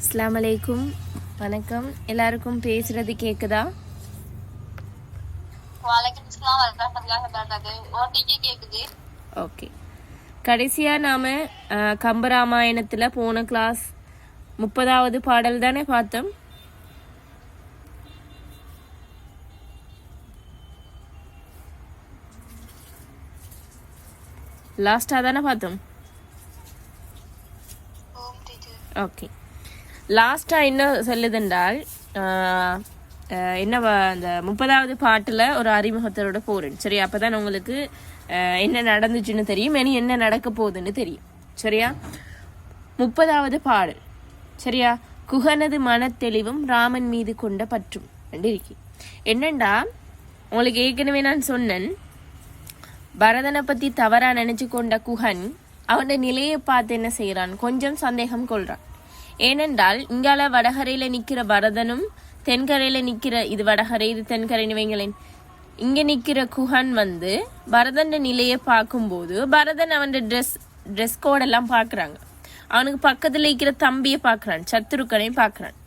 அஸ்ஸலாமு அலைக்கும். வணக்கம். எல்லாருக்கும் பேசுறது கேக்குதா? ஓகே. கடைசியா நாம கம்பராமாயணத்துல போன கிளாஸ் 30வது பாடல் தானே பார்த்தோம். லாஸ்டா தானே பார்த்தோம். ஓகே. லாஸ்டா என்ன சொல்லுதென்றால் என்ன அந்த 30வது பாட்டுல ஒரு அறிமுகத்தோட போறேன். சரி, அப்பதான் உங்களுக்கு என்ன நடந்துச்சுன்னு தெரியும், இனி என்ன நடக்க போகுதுன்னு தெரியும். சரியா? 30வது பாடல். சரியா? குகனது மனத்தெளிவும் ராமன் மீது கொண்ட பற்றும் இருக்கு. என்னண்டா, உங்களுக்கு ஏற்கனவே நான் சொன்னேன், பரதனை பத்தி தவறா நினைச்சு கொண்ட குகன் அவனோட நிலையை பார்த்து என்ன செய்யறான், கொஞ்சம் சந்தேகம் கொள்றான். ஏனென்றால் இங்கால வடகரையில நிக்கிற பரதனும் தென்கரையில நிக்கிற, இது வடகரை இது தென்கரைன்னு வைங்களேன், இங்க நிக்கிற குகன் பரதன் நிலையை பார்க்கும்போது பரதன் அவன் ட்ரெஸ் கோடெல்லாம் பாக்குறாங்க. அவனுக்கு பக்கத்துல இருக்கிற தம்பியை பாக்குறான், சத்துருக்கனையும் பாக்குறான்.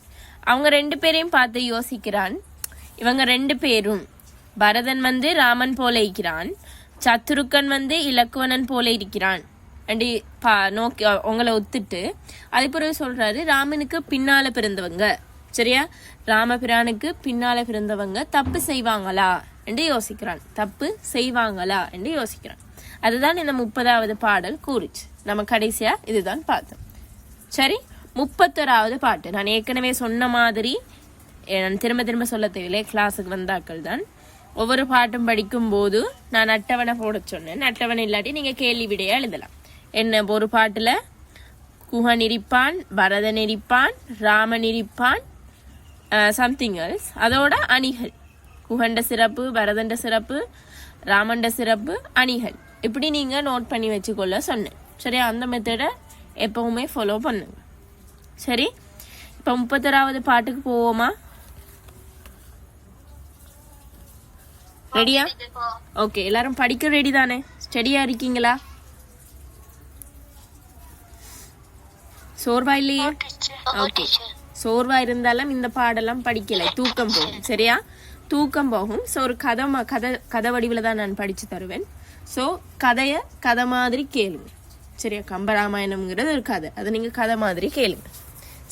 அவங்க 2 பேரையும் பார்த்து யோசிக்கிறான், இவங்க 2 பேரும், பரதன் ராமன் போல இருக்கிறான், சத்துருக்கன் இலக்குவனன் போல இருக்கிறான் நோக்கி உங்களை ஒத்துட்டு அது பிறகு சொல்றாரு, ராமனுக்கு பின்னால பிறந்தவங்க, சரியா, ராமபிரானுக்கு பின்னால பிறந்தவங்க தப்பு செய்வாங்களா என்று யோசிக்கிறான், தப்பு செய்வாங்களா என்று யோசிக்கிறான். அதுதான் இந்த 30வது பாடல் கூறுச்சு. நம்ம கடைசியா இதுதான் பார்த்தோம். சரி, 31வது பாட்டு நான் ஏற்கனவே சொன்ன மாதிரி நான் திரும்ப சொல்ல தேவையில்லை, கிளாஸுக்கு வந்தாக்கள் தான். ஒவ்வொரு பாட்டும் படிக்கும் போது நான் அட்டவணை போட சொன்னேன். அட்டவணை இல்லாட்டி நீங்க கேள்வி விடையா எழுதலாம். என்ன, ஒரு பாட்டுல குகன் இருப்பான், பரதன் இருப்பான், ராமன் இருப்பான், சம்திங் எல்ஸ், அதோட அணிகள், குகண்ட சிறப்பு, பரதண்ட சிறப்பு, ராமண்ட சிறப்பு, அணிகள், இப்படி நீங்க நோட் பண்ணி வச்சுக்கொள்ள சொன்னேன். சரியா? அந்த மெத்தடை எப்பவுமே ஃபாலோ பண்ணுங்க. சரி, இப்ப 31வது பாட்டுக்கு போவோமா? ரெடியா? ஓகே, எல்லாரும் படிக்க ரெடி தானே? ஸ்டடியா இருக்கீங்களா? சோர்வா இல்லையே? ஓகே, சோர்வா இருந்தாலும் இந்த பாடெல்லாம் படிக்கல, தூக்கம் போகும். சரியா? தூக்கம் போகும். ஸோ ஒரு கதை வடிவில் தான் நான் படிச்சு தருவேன். ஸோ கதை மாதிரி கேளுங்க. சரியா? கம்பராமாயணம்ங்கிறது ஒரு கதை, அதை நீங்க கதை மாதிரி கேளுங்க.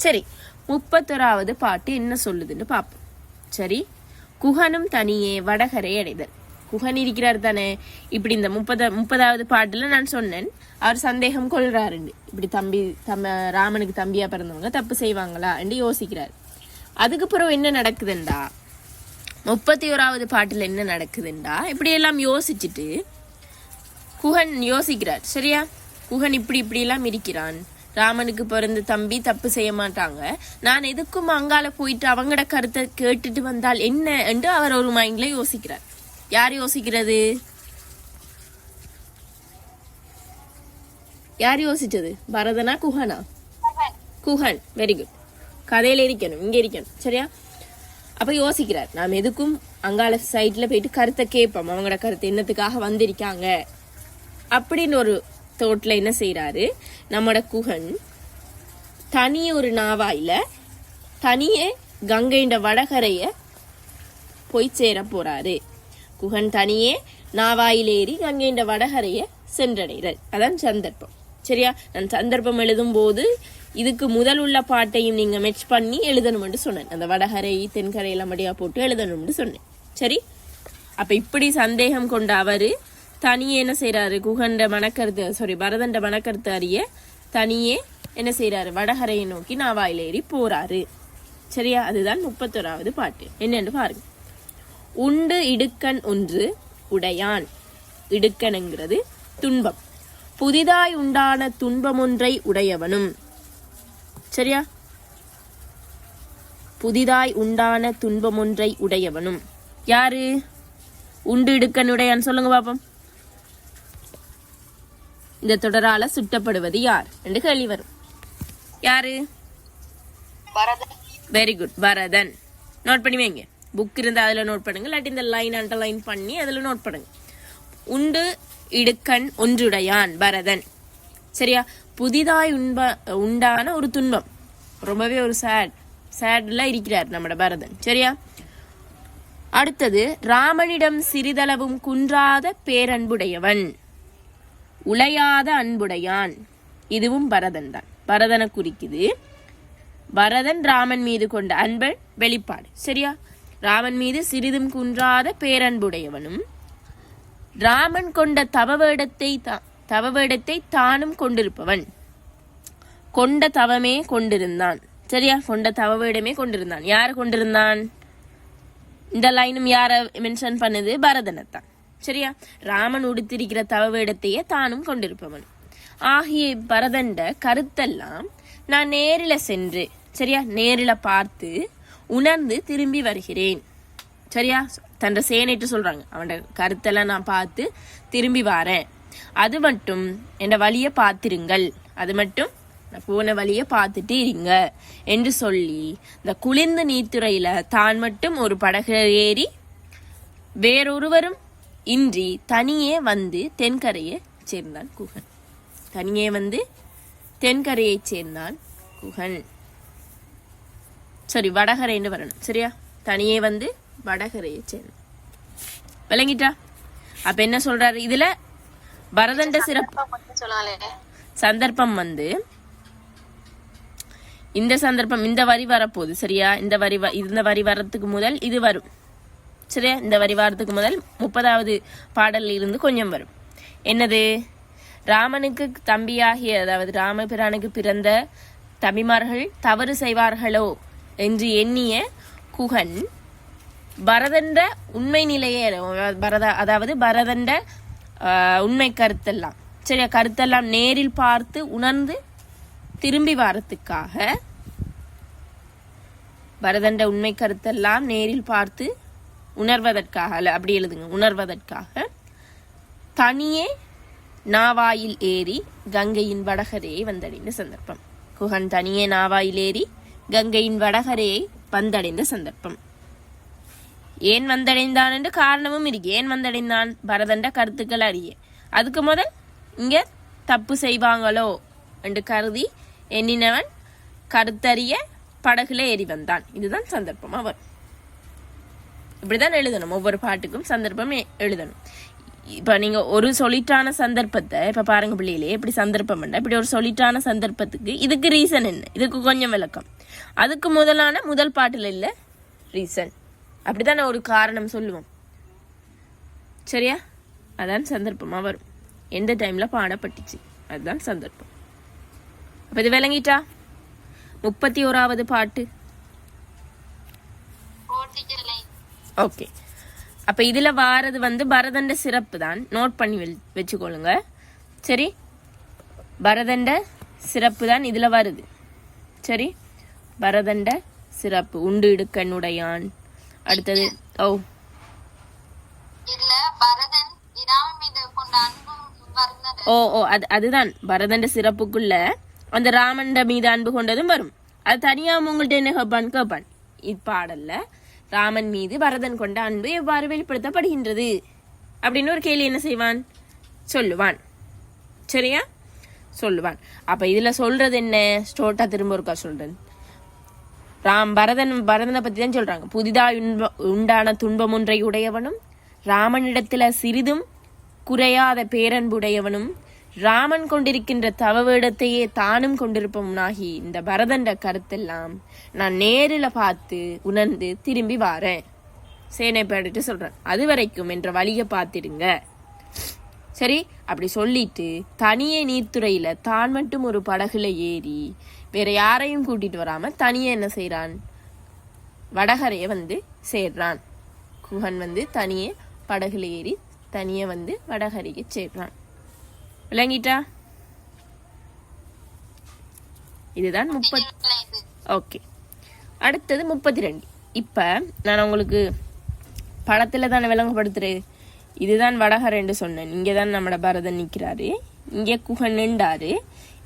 சரி, 31வது பாட்டு என்ன சொல்லுதுன்னு பார்ப்போம். சரி, குகனும் தனியே வடகரை அடைதல். குகன் இருக்கிறார் தானே, இப்படி இந்த 30வது பாட்டுல நான் சொன்னேன், அவர் சந்தேகம் கொள்றாரு, இப்படி ராமனுக்கு தம்பியா பிறந்தவங்க தப்பு செய்வாங்களா என்று யோசிக்கிறார். அதுக்கு பிறகு என்ன நடக்குதுண்டா, 31வது பாட்டுல என்ன நடக்குதுண்டா, இப்படி எல்லாம் யோசிச்சுட்டு குகன் யோசிக்கிறார். சரியா? குகன் இப்படி எல்லாம் இருக்கிறான், ராமனுக்கு பிறந்த தம்பி தப்பு செய்ய மாட்டாங்க, நான் எதுக்கும் அங்கால போயிட்டு அவங்களோட கருத்தை கேட்டுட்டு வந்தால் என்ன என்று அவர் ஒரு மைண்ட்ல யோசிக்கிறார். யார் யோசிக்கிறது? யார் யோசிச்சது? பரதனா குஹனா? குஹன். Very good. கதையில இருக்கணும், இங்க இருக்கணும். சரியா? அப்ப யோசிக்கிறார், நாம் எதுக்கும் அங்கால சைட்ல போயிட்டு கருத்தை கேட்போம், அவங்களோட கருத்து என்னத்துக்காக வந்திருக்காங்க அப்படின்னு ஒரு தோட்ல என்ன செய்யறாரு, நம்மட குகன் தனியே ஒரு நாவாயில தனியே கங்கைண்ட வடகரைய போய் சேர போறாரு. குகன் தனியே நாவாயிலேறி கங்கைண்ட வடகரைய சென்றடைகிறார். அதான் சந்தர்ப்பம். சரியா? நான் சந்தர்ப்பம் எழுதும் போது இதுக்கு முதல் உள்ள பாட்டையும் நீங்க மெச் பண்ணி எழுதணும்னு சொன்னேன். அந்த வடகரை தென்கரையெல்லாம் மடியா போட்டு எழுதணும்னு சொன்னேன். சரி, அப்ப இப்படி சந்தேகம் கொண்ட அவரு தனியே என்ன செய்யறாரு, பரதண்ட மனக்கருத்து அறிய தனியே என்ன செய்யறாரு, வடகரையை நோக்கி நாவாயிலேறி போறாரு. சரியா? அதுதான் 31வது பாட்டு. என்னன்னு பாருங்க. உண்டு இடுக்கண் ஒன்று உடையான். இடுக்கணுங்கிறது துன்பம். புதிதாய் உண்டான துன்பம் ஒன்றை உடையவனும். சரியா? புதிதாய் உண்டான துன்பம் ஒன்றை உடையவனும் யாரு? உண்டு இடுக்கண் உடையான். சொல்லுங்க பாப்போம். இந்த தொடரால சுட்டப்படுவது யார் என்று கேள்வி வரும். யாரு? Very good, Bharathan. நோட் பண்ணி வைங்க. புக் இருந்தா அதுல நோட் பண்ணுங்க, இல்லாட்டி இந்த லைன் அண்டர்லைன் பண்ணி அதுல நோட் பண்ணுங்க. உண்டு இடுக்கண் ஒன்றுடையான் பரதன். சரியா? புதிதாய் உண்டான ஒரு துன்பம். ரொம்பவே ஒரு சேட்ல இருக்கிறார் நம்மட பரதன். சரியா? அடுத்தது ராமனிடம் சிறிதளவும் குன்றாத பேரன்புடையவன், உளையாத அன்புடையான். இதுவும் பரதன் தான், பரதனை குறிக்குது. பரதன் ராமன் மீது கொண்ட அன்பன் வெளிப்பாடு. சரியா? ராமன் மீது சிறிதும் குன்றாத பேரன்புடையவனும், ராமன் கொண்ட தவவேடத்தை தானும் கொண்டிருப்பவன். கொண்ட தவமே கொண்டிருந்தான். சரியா? கொண்ட தவவேடமே கொண்டிருந்தான். யார கொண்டிருந்தான்? இந்த லைனும் யார மென்ஷன் பண்ணுது? பரதனைத்தான். சரியா? ராமன் உடுத்திருக்கிற தவவேடத்தையே தானும் கொண்டிருப்பவன் ஆகிய பரதண்ட கருத்தெல்லாம் நான் நேரில சென்று, சரியா, நேரில பார்த்து உணர்ந்து திரும்பி வருகிறேன். சரியா? தன் சேனைட்டு சொல்றாங்க, அவன் கருத்தெல்லாம் நான் பார்த்து திரும்பி வாரேன். அது மட்டும் என் வழிய பார்த்திருங்கள், அது மட்டும் நான் போன வழிய பார்த்துட்டு இருங்க என்று சொல்லி இந்த குளிர்ந்த நீர்த்துறையில தான் மட்டும் ஒரு படகு ஏறி வேறொருவரும் இன்றி தனியே வந்து தென்கரையை சேர்ந்தான் குகன். தனியே வந்து தென்கரையை சேர்ந்தான் குகன். சரி, வடகரைன்னு வரணும். சரியா? தனியே வந்து வடகரையை சேர்ந்தான். விளங்கிட்டா? அப்ப என்ன சொல்றாரு இதுல? பரதண்ட சிறப்பு சந்தர்ப்பம் வந்து இந்த சந்தர்ப்பம், இந்த வரி வரப்போகுது. சரியா? இந்த வரி வரத்துக்கு முதல் இது வரும். சரியா? இந்த வரி வாரத்துக்கு முதல் 30வது பாடல்ல இருந்து கொஞ்சம் வரும். என்னது? ராமனுக்கு தம்பியாகிய, அதாவது ராமபிரானுக்கு பிறந்த தம்பிமார்கள் தவறு செய்வார்களோ என்று எண்ணிய குகன் பரதண்ட உண்மை நிலையை, அதாவது பரதண்ட உண்மை கருத்தெல்லாம், சரியா, கருத்தெல்லாம் நேரில் பார்த்து உணர்ந்து திரும்பி வாரத்துக்காக, பரதண்ட உண்மை கருத்தெல்லாம் நேரில் பார்த்து உணர்வதற்காக, அல்ல அப்படி எழுதுங்க, உணர்வதற்காக தனியே நாவாயில் ஏறி கங்கையின் வடகரையை வந்தடைந்த சந்தர்ப்பம். குகன் தனியே நாவாயில் ஏறி கங்கையின் வடகரையை வந்தடைந்த சந்தர்ப்பம். ஏன் வந்தடைந்தான் என்று காரணமும் இருக்கு. ஏன் வந்தடைந்தான்? பரதண்ட கருத்துக்கள் அறிய. அதுக்கு முதல் இங்க தப்பு செய்வாங்களோ என்று கருதி எண்ணினவன் கருத்தறிய படகுல ஏறி வந்தான். இதுதான் சந்தர்ப்பம். அவர் இப்படிதான் எழுதணும். ஒவ்வொரு பாட்டுக்கும் சந்தர்ப்பம் எழுதணும். இப்ப நீங்க ஒரு சொலிட்டான சந்தர்ப்பத்தை இப்ப பாருங்க பிள்ளையிலே, எப்படி சந்தர்ப்பம் பண்ண, இப்படி ஒரு சொலிட்டான சந்தர்ப்பத்துக்கு இதுக்கு ரீசன் என்ன, இதுக்கு கொஞ்சம் விளக்கம். அதுக்கு முதல் பாட்டுல இல்ல ரீசன், அப்படிதான் ஒரு காரணம் சொல்லுவோம். சரியா? அதான் சந்தர்ப்பமா வரும். எந்த டைம்ல பாடப்பட்டுச்சு அதுதான் சந்தர்ப்பம். அப்ப இது விளங்கிட்டா? 31வது பாட்டு. ஓகே. அப்ப இதுல வாரது வந்து பரதண்ட சிறப்பு தான். நோட் பண்ணி வச்சுக்கொள்ளுங்க. சரி, பரதண்ட சிறப்பு தான் இதுல வருது. சரி, பரதண்ட சிறப்பு. உண்டு இடுக்கண்ணுடையான். அடுத்தது அதுதான் பரதண்ட சிறப்புக்குள்ள அந்த ராமண்ட மீது அன்பு கொண்டதும் வரும். அது தனியா உங்கள்ட்ட என்ன கேட்பான் இப்பாடல்ல ராமன் மீது பரதன் கொண்ட அன்பு எவ்வாறு வெளிப்படுத்தப்படுகின்றது அப்படின்னு ஒரு கேள்வி என்ன செய்வான்? சொல்லுவான். சரியா? சொல்லுவான். அப்ப இதுல சொல்றது என்ன? ஸ்டோட்டா திரும்ப ஒருக்கா சொல்றேன். பரதனை பத்தி தான் சொல்றாங்க. புதிதாய் உண்டான துன்பம் ஒன்றை உடையவனும், ராமனிடத்துல சிறிதும் குறையாத பேரன்புடையவனும், ராமன் கொண்டிருக்கின்ற தவவேடத்தையே தானும் கொண்டிருப்பவனாகி இந்த பரதண்ட கருத்தெல்லாம் நான் நேரில் பார்த்து உணர்ந்து திரும்பி வாரேன். சேனை பாடிட்டு சொல்றேன். அது வரைக்கும் என்ற வழிய பார்த்திடுங்க. சரி, அப்படி சொல்லிட்டு தனியே நீர்த்துறையில தான் மட்டும் ஒரு படகுல ஏறி வேற யாரையும் கூட்டிட்டு வராம தனியே என்ன செய்யறான்? வடகரைய வந்து சேர்றான். குகன் வந்து தனியே படகுல ஏறி தனியே வந்து வடகரைக்கு சேர்றான். விளங்கிட்டா? இதுதான் 30. ஓகே, அடுத்தது 32. இப்ப நான் உங்களுக்கு படத்துல தானே விளங்கப்படுத்துறேன். இதுதான் வடகரைன்னு சொன்னேன். இங்கதான் நம்மட பரதன் நிக்கிறாரு, இங்க குகன் நின்றாரு.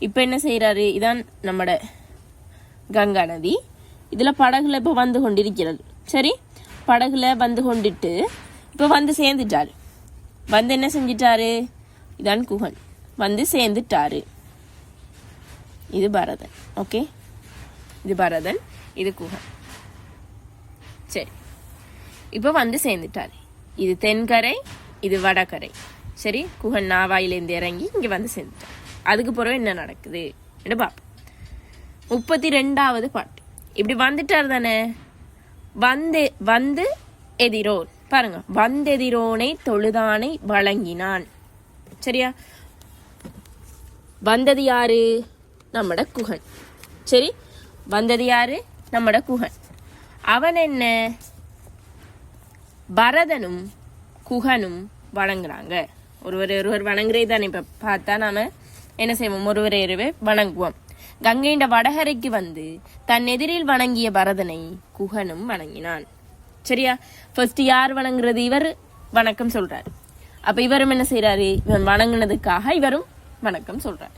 இப்ப என்ன செய்யறாரு? இதான் நம்மட கங்கா நதி. இதுல படகுல இப்ப வந்து கொண்டிருக்கிறது. சரி, படகுல வந்து கொண்டுட்டு இப்ப வந்து சேர்ந்துட்டாரு. வந்து என்ன செஞ்சிட்டாரு? இதான் குகன் வந்து சேர்ந்துட்டாரு. இது பரதன். ஓகே, இது பரதன், இது குகன். சரி, இப்போ வந்து சேர்ந்துட்டாரு. இது தென்கரை, இது வடகரை. சரி, குகன் நாவாயிலேருந்து இறங்கி இங்க வந்து சேர்ந்துட்டார். அதுக்கு பிறகு என்ன நடக்குது பாப்போம். 32வது பாட்டு. இப்படி வந்துட்டார் தானே. வந்து எதிரோன் பாருங்க, வந்தெதிரோனை தொழுதானை வழங்கினான். சரியா, வந்தது யாரு? நம்மட குகன். சரி, வந்தது யாரு? நம்மட குகன். அவன் என்ன, பரதனும் குகனும் வணங்குறாங்க. ஒருவர் வணங்குறே தானே. இப்ப பார்த்தா நாம என்ன செய்வோம், ஒருவரே வணங்குவோம். கங்கைண்ட வடகரைக்கு வந்து தன் எதிரில் வணங்கிய பரதனை குகனும் வணங்கினான். சரியா, ஃபர்ஸ்ட் யார் வணங்குறது? இவர் வணக்கம் சொல்றாரு. அப்ப இவரும் என்ன செய்யறாரு? இவன் வணங்குனதுக்காக இவரும் வணக்கம் சொல்றாரு.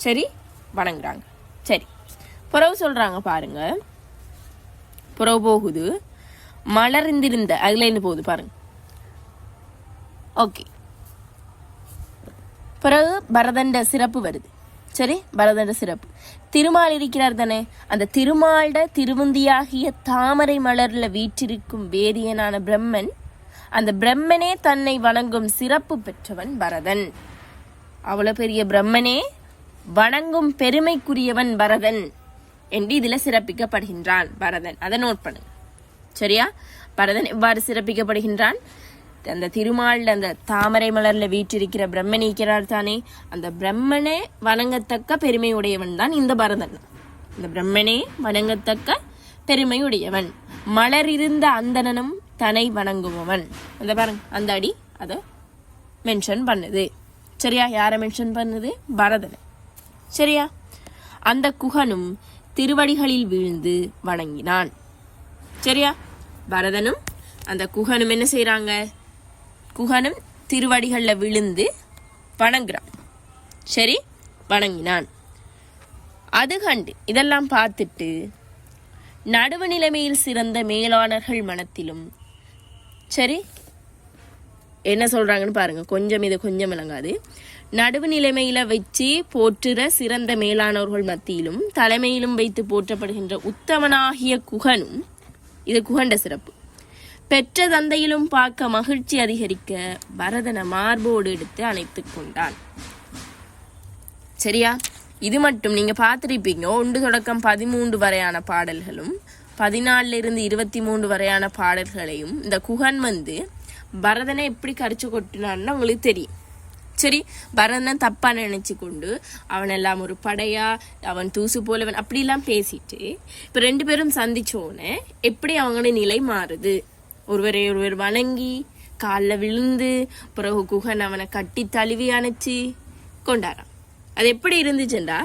சரி, வணங்குறாங்க. சரி, புறவு சொல்றாங்க பாருங்க. புறவு போகுது, மலர்ந்திருந்த அதுல இருந்து போகுது பாருங்க. ஓகே, பிறகு பரதண்ட சிறப்பு வருது. சரி, பரதண்ட சிறப்பு. திருமால் இருக்கிறார் தானே. அந்த திருமால்ட திருவந்தியாகிய தாமரை மலர்ல வீற்றிருக்கும் வேதியனான பிரம்மன், அந்த பிரம்மனே தன்னை வணங்கும் சிறப்பு பெற்றவன் பரதன். அவ்வளவு பெரிய பிரம்மனே வணங்கும் பெருமைக்குரியவன் பரதன் என்று இதுல சிறப்பிக்கப்படுகின்றான் பரதன். அதை நோட் பண்ணுங்க. சரியா, பரதன் எவ்வாறு சிறப்பிக்கப்படுகின்றான்? அந்த திருமால் அந்த தாமரை மலர்ல வீற்றிருக்கிற பிரம்மன் இருக்கிறார் தானே, அந்த பிரம்மனே வணங்கத்தக்க பெருமையுடையவன் தான் இந்த பரதன். இந்த பிரம்மனே வணங்கத்தக்க பெருமையுடையவன். மலர் இருந்த அந்தணனும் தன்னை வணங்குபவன். அந்த பாருங்க, அந்த அடி அதை மென்ஷன் பண்ணுது. சரியா, யாரை மென்ஷன் பண்ணுது? பரதன். சரியா, அந்த குகனும் திருவடிகளில் வீழ்ந்து வணங்கினான். சரியா, பரதனும் அந்த குகனும் என்ன செய்யறாங்க? குகனும் திருவடிகள்ல விழுந்து வணங்குறான். சரி, வணங்கினான். அது கண்டு இதெல்லாம் பார்த்துட்டு நடுவு நிலைமையில் சிறந்த மேலாளர்கள் மனத்திலும், சரி என்ன சொல்றாங்கன்னு பாருங்க. இது கொஞ்சம் விளங்காது. நடுவு நிலைமையில வச்சு போற்றுற சிறந்த மேலானவர்கள் மத்தியிலும் தலைமையிலும் வைத்து போற்றப்படுகின்ற உத்தமனாகிய குகனும், இது குகண்ட சிறப்பு, பெற்ற தந்தையிலும் பார்க்க மகிழ்ச்சி அதிகரிக்க பரதனை மார்போடு எடுத்து அணைத்துக் கொண்டான். சரியா, இது மட்டும் நீங்க பார்த்திருப்பீங்க. 1 தொடக்கம் 13 வரையான பாடல்களும் 14 இருந்து 23 வரையான பாடல்களையும் இந்த குகன் வந்து பரதனை எப்படி கரிச்சு கொட்டினான்னு உங்களுக்கு தெரியும். சரி, பரதன் தப்பா நினைச்சு கொண்டு அவன் எல்லாம் ஒரு படையா, அவன் தூசு போலவன் அப்படிலாம் பேசிட்டு இப்ப 2 பேரும் சந்திச்சோன்னு எப்படி அவங்களோட நிலை மாறுது? ஒருவர் வணங்கி காலில் விழுந்து பிறகு குகன் அவனை கட்டி தழுவி அணைச்சி கொண்டாரான். அது எப்படி இருந்துச்சுண்டா,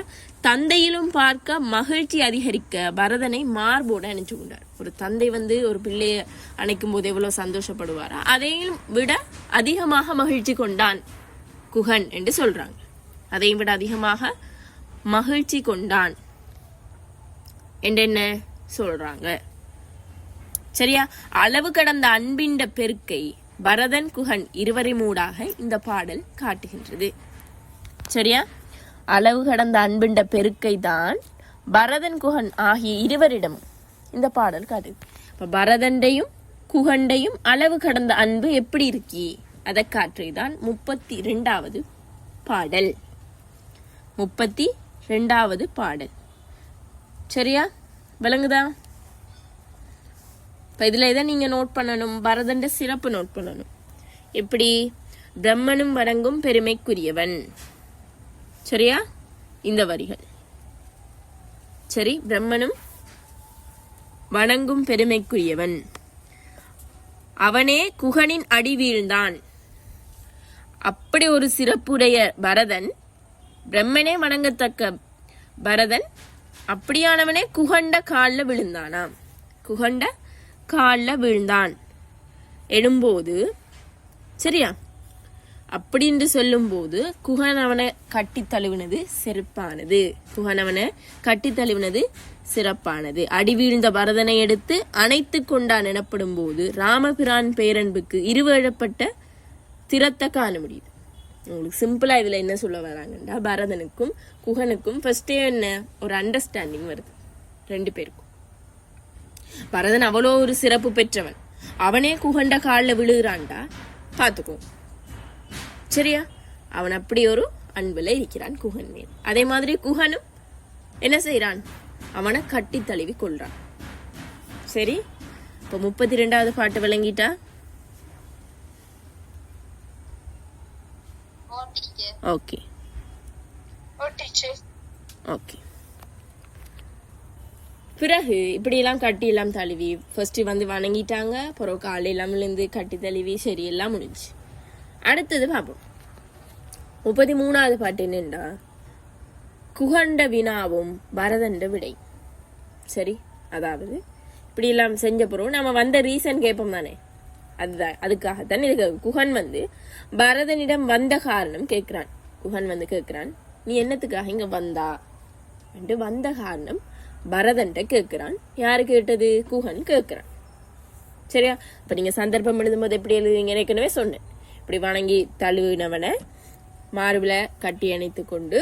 தந்தையிலும் பார்க்க மகிழ்ச்சி அதிகரிக்க பரதனை மார்போடு அணைச்சு கொண்டார். ஒரு தந்தை வந்து ஒரு பிள்ளைய அணைக்கும் போது எவ்வளவு சந்தோஷப்படுவாரா, அதையும் விட அதிகமாக மகிழ்ச்சி கொண்டான் குகன் என்று சொல்றாங்க. அதையும் விட அதிகமாக மகிழ்ச்சி கொண்டான் என்று என்ன சொல்றாங்க. சரியா, அளவு கடந்த அன்பிண்ட பெருக்கை பரதன் குகன் இருவரைமூடாக இந்த பாடல் காட்டுகின்றது. சரியா, அளவு கடந்த அன்பிண்ட பெருக்கை தான் பரதன் குகன் ஆகிய இருவரிடமும் இந்த பாடல் காட்டுது. இப்ப பரதண்டையும் குகண்டையும் அளவு கடந்த அன்பு எப்படி இருக்கி அதை காற்றுதான் 32வது பாடல். 32வது பாடல். சரியா, விளங்குதா? இப்போ இதில் எதை நீங்கள் நோட் பண்ணணும்? பரதண்ட சிறப்பு நோட் பண்ணணும். எப்படி? பிரம்மனும் வணங்கும் பெருமைக்குரியவன். சரியா, இந்த வரிகள். சரி, பிரம்மனும் வணங்கும் பெருமைக்குரியவன், அவனே குகனின் அடி வீழ்ந்தான். அப்படி ஒரு சிறப்புடைய பரதன், பிரம்மனே வணங்கத்தக்க பரதன், அப்படியானவனே குகண்ட காலில் விழுந்தானாம். குகண்ட காலில் விழுந்தான் எனும்போது, சரியா, அப்படின்னு சொல்லும் போது குகன் அவனை கட்டி தழுவினது சிறப்பானது. குகன் அவனை கட்டி தழுவினது சிறப்பானது. அடி வீழ்ந்த பரதனை எடுத்து அணைத்து கொண்டான் எனப்படும் போது ராமபிரான் பேரன்புக்கு இருவேழப்பட்ட திறத்தை காண முடியுது. உங்களுக்கு சிம்பிளா இதுல என்ன சொல்ல வராங்கண்டா, பரதனுக்கும் குகனுக்கும் ஃபர்ஸ்டே என்ன ஒரு அண்டர்ஸ்டாண்டிங் வருது. 2 பேருக்கும். பரதன் அவ்வளோ ஒரு சிறப்பு பெற்றவன். அவனே குகண்ட காலில் விழுகிறான்டா பாத்துக்கோ. சரியா? அவன் அப்படி ஒரு அன்புல இருக்கிறான் குகன் மேல். அதே மாதிரி குகனும் என்ன செய்யறான்? அவனை கட்டி தழுவி கொள்றான். சரி, இப்ப 32வது பாட்டு விளங்கிட்டா? Okay okay. பிறகு இப்படி எல்லாம் கட்டி எல்லாம் தழுவி ஃபர்ஸ்ட் வந்து வணங்கிட்டாங்க. பிறகு காலையெல்லாம் விழுந்து கட்டி தழுவி சரி எல்லாம் முடிஞ்சு. அடுத்தது பார்ப்போம். 33வது பாட்டு என்னண்டா, குகண்ட வினாவும் பரதண்ட விடை. சரி, அதாவது இப்படி எல்லாம் செஞ்ச பிறகு நம்ம வந்த ரீசன் கேட்போம் தானே, அதுதான் அதுக்காகத்தான் இது. குகன் வந்து பரதனிடம் வந்த காரணம் கேட்கிறான். குகன் வந்து கேட்கிறான், நீ என்னத்துக்காக இங்க வந்தா என்று வந்த காரணம் பரதன்ட்ட கேட்கிறான். யாரு கேட்டது? குகன் கேட்கிறான். சரியா? இப்ப நீங்க சந்தர்ப்பம் எழுதும்போது எப்படி எழுதுவீங்க ஏற்கனவே சொன்னேன். இப்படி வணங்கி தழுவினவனை மார்பில கட்டி அணைத்து கொண்டு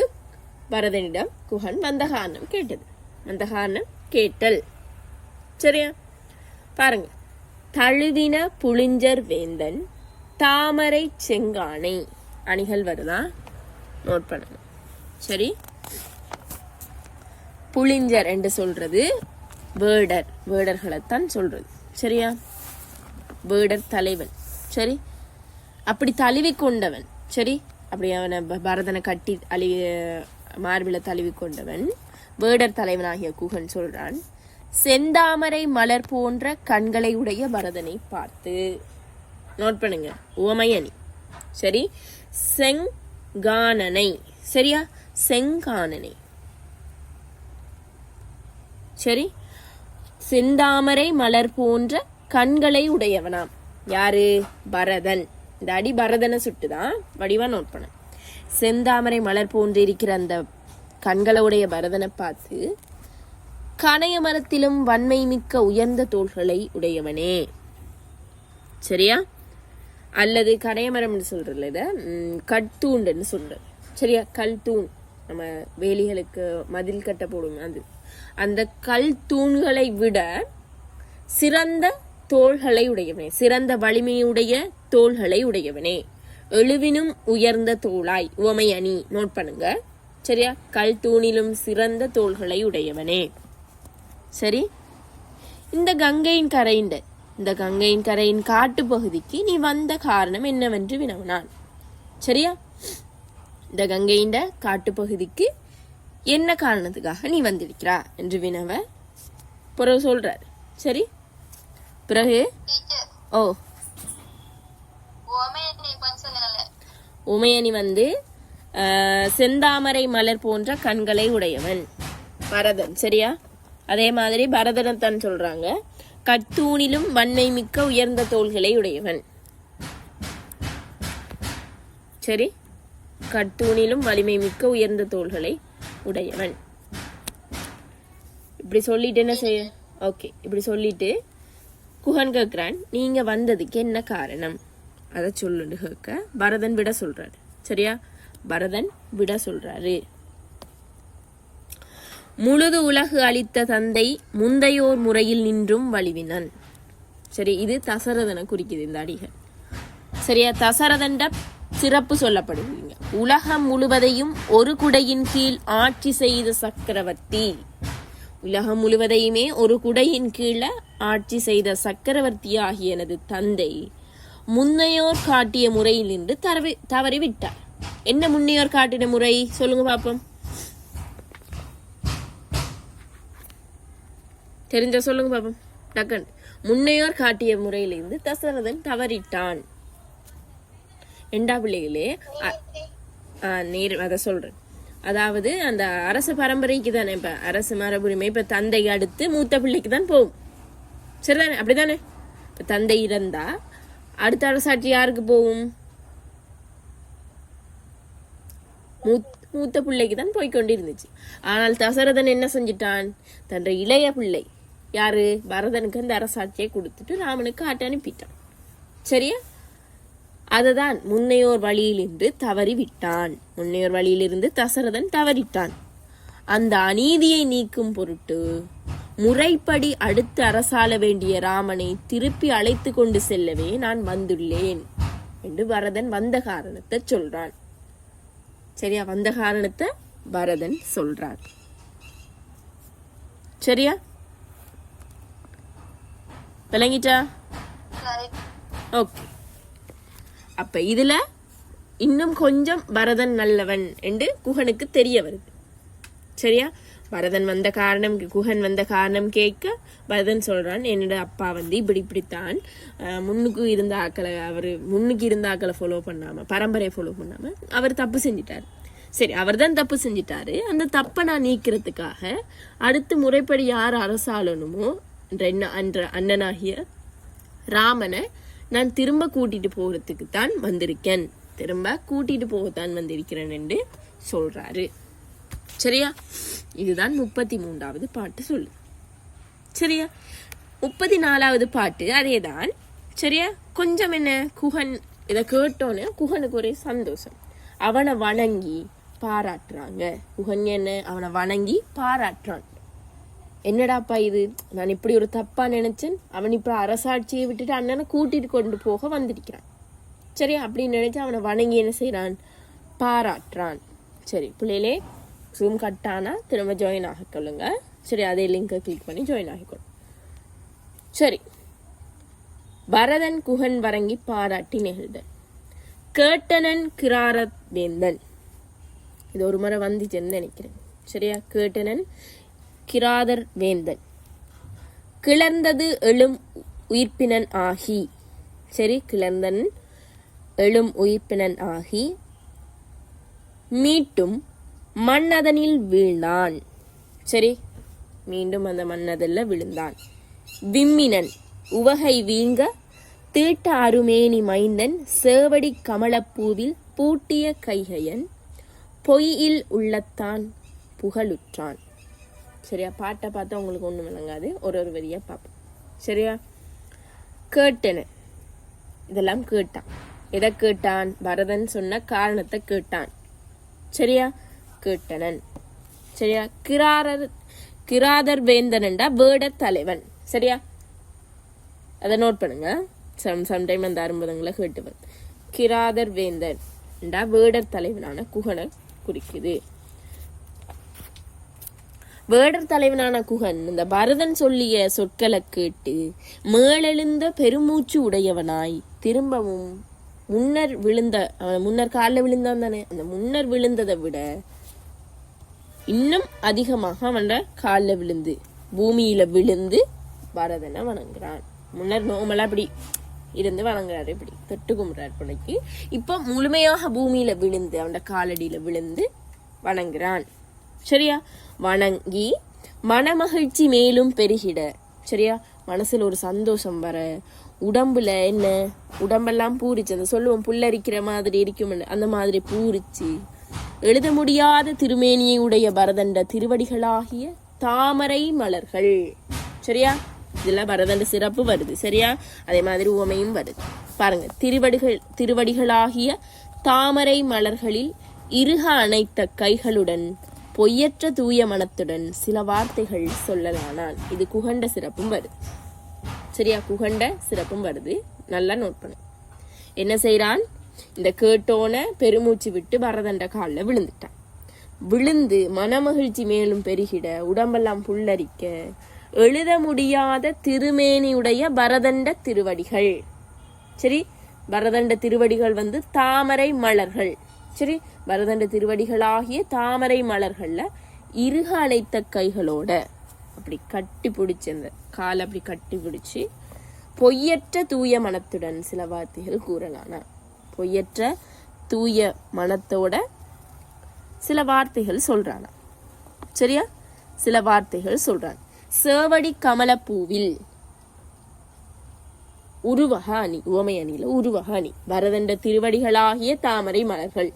பரதனிடம் குகன் வந்த காரணம் கேட்டது. வந்த காரணம் கேட்டல். சரியா? பாருங்க, தழுவின புளிஞ்சர் வேந்தன் தாமரை செங்கானை. அணிகள் வருதா? நோட் பண்ணணும். சரி, புளிஞ்சர் என்று சொல்றது வேடர், வேடர்களைத்தான் சொல்றது. சரியா? வேடர் தலைவன். சரி, அப்படி தழுவி கொண்டவன். சரி, அப்படி அவனை பரதனை கட்டி மார்பில தழுவி கொண்டவன் வேடர் தலைவனாகிய குகன் சொல்றான், செந்தாமரை மலர் போன்ற கண்களை உடைய பரதனை பார்த்து. நோட் பண்ணுங்க, உவமையணி. சரி, செங்கானனை. சரியா? செங்கானனை. சரி, செந்தாமரை மலர் போன்ற கண்களை உடையவனாம். யாரு? பரதன். இந்த அடி பரதனை சுட்டுதான் வடிவா நோட் பண்ண. செந்தாமரை மலர் போன்று இருக்கிற அந்த கண்களை உடைய பரதனை பார்த்து, கணைய மரத்திலும் வன்மை மிக்க உயர்ந்த தோள்களை உடையவனே. சரியா? அல்லது கணையமரம் சொல்றதுல கட்தூண்டுன்னு சொல்றது. சரியா? கல் தூண், நம்ம வேலிகளுக்கு மதில் கட்ட போடுவோம், அது. அந்த கல் தூண்களை விட சிறந்த தோள்களை உடையவனே, சிறந்த வலிமையுடைய தோள்களை உடையவனே. எழுவினும் உயர்ந்த தோளாய். உவமை அணி. நோட் பண்ணுங்க. சரியா? கல் தூணிலும் சிறந்த தோள்களை உடையவனே. சரி, இந்த கங்கையின் கரையின் காட்டு பகுதிக்கு நீ வந்த காரணம் என்னவென்று வினவினான். சரியா? இந்த கங்கையின் காட்டு பகுதிக்கு என்ன காரணத்துக்காக நீ வந்திருக்கிறா என்று வினவ பிறகு சொல்றாரு. சரி, பிறகு உமையணி வந்து செந்தாமரை மலர் போன்ற கண்களை உடையவன் பரதன். சரியா? அதே மாதிரி பரதனத்தான் சொல்றாங்க, கத்தூணிலும் வன்மை மிக்க உயர்ந்த தோள்களை உடையவன். சரி, கத்தூணிலும் வலிமை மிக்க உயர்ந்த தோள்களை உடையவன். இப்படி சொல்லிட்டு என்ன செய்ய? ஓகே, இப்படி சொல்லிட்டு குகன் கேட்கிறான், நீங்க வந்ததுக்கு என்ன காரணம் அதை சொல்லுன்னு கேட்க பரதன் விட சொல்றாரு. சரியா? பரதன் விட சொல்றாரு. முழுது உலகு அளித்த தந்தை முந்தையோர் முறையில் நின்றும் வலிவினன். சரி, இது தசரதனை குறிக்குது இந்த அடிகள். சரியா? தசரதன் சிறப்பு சொல்லப்படுவீங்க. உலகம் முழுவதையும் ஒரு குடையின் கீழ் ஆட்சி செய்த சக்கரவர்த்தி. உலகம் முழுவதையுமே ஒரு குடையின் கீழ ஆட்சி செய்த சக்கரவர்த்தி ஆகிய எனது தந்தை முன்னையோர் காட்டிய முறையில் நின்று தவறிவிட்டார். என்ன முன்னையோர் காட்டின முறை சொல்லுங்க பாப்போம். தெரிஞ்ச சொல்லுங்க பாப்போம் டக்கன். முன்னையோர் காட்டிய முறையிலிருந்து தசரதன் தவறிட்டான். ரெண்டா பிள்ளைகளே அத சொல்றேன். அதாவது அந்த அரச பரம்பரைக்கு தானே, இப்ப அரசு மரபுரிமை இப்ப தந்தை அடுத்து மூத்த பிள்ளைக்கு தான் போகும். சரிதானே? அப்படிதானே? இப்ப தந்தை இறந்தா அடுத்த அரசாட்சி யாருக்கு போகும்? மூத்த பிள்ளைக்கு தான் போய்கொண்டிருந்துச்சு. ஆனால் தசரதன் என்ன செஞ்சிட்டான்? தன் இளைய பிள்ளை யாரு? பரதனுக்கு அந்த அரசாட்சியை கொடுத்துட்டு ராமனுக்கு ஆட்ட அனுப்பிட்டான். சரியா? அதுதான் முன்னையோர் வழியிலிருந்து தவறிவிட்டான். முன்னையோர் வழியிலிருந்து தசரதன் தவறிட்டான். அந்த அநீதியை நீக்கும் பொருட்டு முறைப்படி அடுத்து அரசாள வேண்டிய ராமனை திருப்பி அழைத்து கொண்டு செல்லவே நான் வந்துள்ளேன் என்று பரதன் வந்த காரணத்தை சொல்றான். சரியா, வந்த காரணத்தை பரதன் சொல்றான். சரியா, விளங்கிட்டா? ஓகே. அப்ப இதுல இன்னும் கொஞ்சம் பரதன் நல்லவன் என்று குகனுக்கு தெரிய வருது. சரியா, பரதன் வந்த காரணம், குகன் வந்த காரணம் கேட்க பரதன் சொல்றான், என்னோட அப்பா வந்து இப்படித்தான் முன்னுக்கு இருந்த ஆக்களை ஃபாலோ பண்ணாம, பரம்பரையை ஃபாலோ பண்ணாம அவர் தப்பு செஞ்சிட்டாரு. சரி, அவர் தான் தப்பு செஞ்சிட்டாரு. அந்த தப்பை நான் நீக்கிறதுக்காக அடுத்து முறைப்படி யார் அரசாளனுமோ என்ற அண்ணனாகிய ராமனை நான் திரும்ப கூட்டிட்டு போகிறதுக்கு தான் வந்திருக்கேன், திரும்ப கூட்டிட்டு போகத்தான் வந்திருக்கிறேன் என்று சொல்றாரு. சரியா, இதுதான் 33வது பாட்டு சொல்லு. சரியா, 34வது பாட்டு அதேதான். சரியா, கொஞ்சம் என்ன, குகன் இதை கேட்டோன்னு குகனுக்கு ஒரே சந்தோஷம். அவனை வணங்கி பாராட்டுறாங்க. குகன் என்ன, அவனை வணங்கி பாராட்டுறான். என்னடாப்பா இது, நான் இப்படி ஒரு தப்பா நினைச்சேன், அவன் இப்ப அரசாட்சியை விட்டுட்டு அண்ணனை கூட்டிட்டு கொண்டு போக வந்திருக்கிறான். சரியா, அப்படின்னு நினைச்சு அவனை வணங்கி என்ன செய்யறான், பாராட்டுறான். சரி பிள்ளையிலே, ஜூம் கட்டானா திரும்ப ஜாயின் ஆகிக்கொள்ளுங்க. சரி, அதே லிங்கை கிளிக் பண்ணி ஜாயின் ஆகிக்கொள்ளும். சரி, பரதன் குகன் வரங்கி பாராட்டி நெகிழ்தன். கேட்டனன் கிராரத் வேந்தன், இது ஒரு முறை வந்துச்சுன்னு நினைக்கிறேன். சரியா, கேட்டனன் கிராதர் வேந்தன். கிளர்ந்தது எழும் உயிர்ப்பினன் ஆகி. சரி, கிளர்ந்தன் எழும் உயிர்ப்பினன் ஆகி மீட்டும் மன்னதனில் வீழ்ந்தான். சரி, மீண்டும் அந்த மன்னதல்ல விழுந்தான். விம்மினன் உவகை வீங்க தீட்ட அருமேனி மைந்தன் சேவடி கமலப்பூவில் பூட்டிய கைகையன் பொய்யில் உள்ளத்தான் புகழுற்றான். சரியா, பாட்டை பார்த்தா உங்களுக்கு ஒன்றும் விளங்காது, ஒரு வரியா பார்ப்போம். சரியா, கேட்டன, இதெல்லாம் கேட்டான். எதை கேட்டான், பரதன் சொன்ன காரணத்தை கேட்டான். சரியா, கேட்டனன். சரியா, கிராதர் வேந்தனண்டா வேடர் தலைவன். சரியா, அதை நோட் பண்ணுங்க. சம்டைம் அந்த அரும்பதங்களை கேட்டுவன். கிராதர் வேந்தன் வேடர் தலைவனான குகனை குறிக்குது. வேடர் தலைவனான குகன் இந்த பரதன் சொல்லிய சொற்களை கேட்டு மேலெழுந்த பெருமூச்சு உடையவனாய் திரும்பவும் முன்னர் காலில் விழுந்தான் தானே, அந்த முன்னர் விழுந்ததை விட இன்னும் அதிகமாக அவன் காலில் விழுந்து பூமியில விழுந்து பரதனை வணங்குறான். முன்னர் நோமலா இப்படி இருந்து வணங்குறாரு, இப்படி தொட்டு கும்பிடுறாரு பிள்ளைக்கு. இப்ப முழுமையாக பூமியில விழுந்து அவன் காலடியில விழுந்து வணங்குறான். சரியா, வணங்கி மனமகிழ்ச்சி மேலும் பெருகிட. சரியா, மனசுல ஒரு சந்தோஷம் வர, உடம்புல என்ன, உடம்பெல்லாம் பூரிச்சு, அந்த சொல்லுவோம் புல்லரிக்கிற மாதிரி இருக்கும், அந்த மாதிரி பூரிச்சு எழுத முடியாத திருமேனியை உடைய பரதண்ட திருவடிகளாகிய தாமரை மலர்கள். சரியா, இதுல பரதண்ட சிறப்பு வருது. சரியா, அதே மாதிரி உவமையும் வருது. பாருங்க, திருவடிகளாகிய தாமரை மலர்களில் இறுக அணைத்த கைகளுடன் பொய்யற்ற தூய மனத்துடன் சில வார்த்தைகள் சொல்லலானான். இது குகண்ட சிறப்பும் வருது. சரியா, குகண்ட சிறப்பும் வருது, நல்லா நோட் பண்ணு. என்ன செய்யறான், இந்த கேட்டோன பெருமூச்சு விட்டு பரதண்ட காலில் விழுந்துட்டான். விழுந்து மனமகிழ்ச்சி மேலும் பெருகிட, உடம்பெல்லாம் புல்லரிக்க, எழுத முடியாத திருமேனியுடைய பரதண்ட திருவடிகள். சரி, பரதண்ட திருவடிகள் வந்து தாமரை மலர்கள். சரி, பரதண்ட திருவடிகளாகிய தாமரை மலர்கள்ல இறுக அணைத்த கைகளோட அப்படி கட்டி பிடிச்சி, அந்த காலை அப்படி கட்டி பிடிச்சி பொய்யற்ற தூய மனத்துடன் சில வார்த்தைகள் கூறலானா. பொய்யற்ற தூய மனத்தோட சில வார்த்தைகள் சொல்றானா. சரியா, சில வார்த்தைகள் சொல்றான். சேவடி கமலப்பூவில் உருவக அணி, உவமை அணியில உருவக அணி, பரதண்ட திருவடிகளாகிய தாமரை மலர்கள்.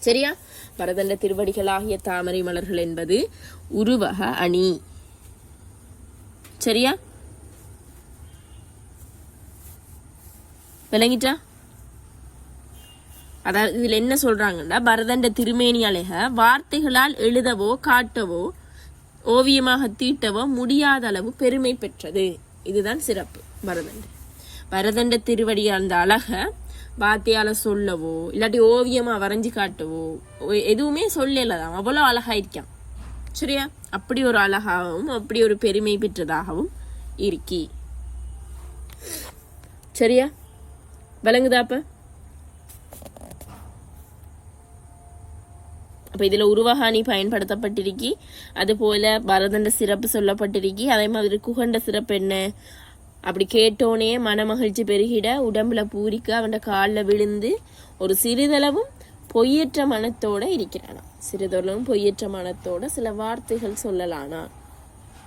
சரியா, பரதண்ட திருவடிகளாகிய தாமரை மலர்கள் என்பது உருவக அணி. சரியா, விளங்கிட்டா? அதாவது இதுல என்ன சொல்றாங்கன்னா, பரதண்ட திருமேனி அழக வார்த்தைகளால் எழுதவோ காட்டவோ ஓவியமாக தீட்டவோ முடியாத அளவு பெருமை பெற்றது. இதுதான் சிறப்பு பரதன். பரதண்ட திருவடி அந்த அழக வார்த்தையால சொல்லவோ இல்லாட்டி ஓவியமா வரைஞ்சு காட்டவோ எதுவுமே சொல்லலதான், அவ்வளவு அழகாயிருக்கான். சரியா? அப்படி ஒரு அழகாகவும் அப்படி ஒரு பெருமை பெற்றதாகவும் இருக்கி. சரியா? விளங்குதாப்ப? அப்ப இதுல உருவகாணி பயன்படுத்தப்பட்டிருக்கி, அது போல பரதண்ட சிறப்பு சொல்லப்பட்டிருக்கி. அதே மாதிரி குகண்ட சிறப்பு என்ன? அப்படி கேட்டோனே மனமகிழ்ச்சி பெருகிட உடம்புல பூரிக்க அவன் காலில் விழுந்து ஒரு சிறிதளவும் பொய்யற்ற மனத்தோட இருக்கிறானா. சிறிதளவும் பொய்யற்ற மனத்தோட சில வார்த்தைகள் சொல்லலானா.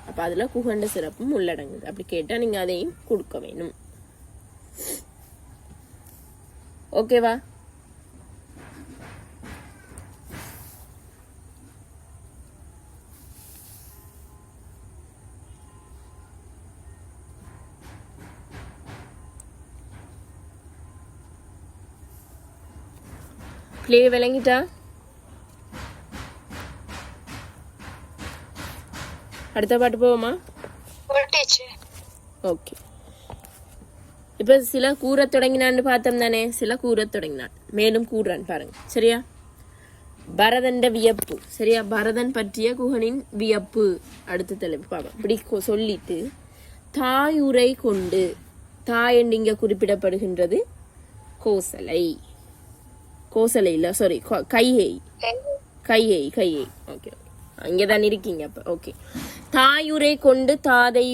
அப்ப அதுல குகண்ட சிறப்பும் உள்ளடங்குது. அப்படி கேட்டா நீங்க அதையும் கொடுக்க வேணும். ஓகேவா? கிளியர் விளங்கிட்டா? அடுத்த பாட்டு போவோமா? ஓகே. இப்ப சில கூற தொடங்கினான்னு பார்த்தோம் தானே, சில கூற தொடங்கினான், மேலும் கூறான் பாருங்க. சரியா? பரதண்ட வியப்பு. சரியா? பரதன் பற்றிய குகனின் வியப்பு அடுத்த தலைப்பு பார்ப்போம். இப்படி சொல்லிட்டு தாயுரை கொண்டு, தாய் என்று இங்க குறிப்பிடப்படுகின்றது கோசலை. கோசலை இல்ல, சாரி, கையை. கையை கையை. ஓகே, இங்கதான் இருக்கீங்க. அப்ப ஓகே. தாயுரை கொண்டு தாதை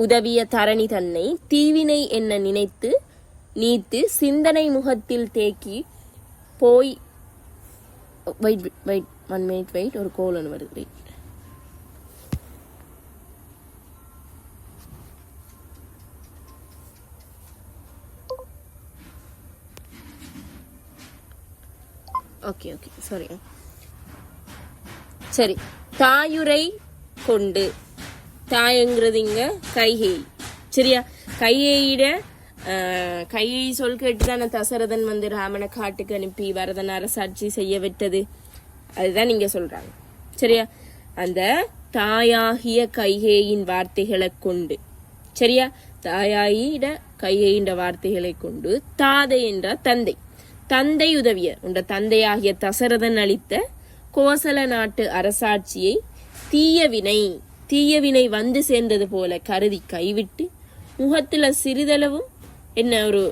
உதவிய தரணி தன்னை தீவினை என்ன நினைத்து நீத்து சிந்தனை முகத்தில் தேக்கி போய். வெயிட் வெயிட் 1 minute வெயிட், ஒரு கோல் ஒன்று வருது. வெயிட். Okay okay, sorry. சரி, தாயுரை கொண்டு, தாயங்கிறது இங்க கைகை. சரியா? கையையிட கையை சொல் கேட்டுதான தசரதன் வந்து ராமனை காட்டுக்கு அனுப்பி பரதன் அரசாட்சி செய்ய விட்டது. அதுதான் நீங்க சொல்றாங்க. சரியா? அந்த தாயாகிய கைகேயின் வார்த்தைகளை கொண்டு. சரியா? தாயாயிட கைகேயின் வார்த்தைகளை கொண்டு தாதை என்ற தந்தை, தந்தை உதவிய உண்ட தந்தையாகிய தசரதன் அளித்த கோசல நாட்டு அரசாட்சியை தீயவினை வந்து சேர்ந்தது போல கருதி கைவிட்டு முகத்துல சிறிதளவும் என்ன ஒரு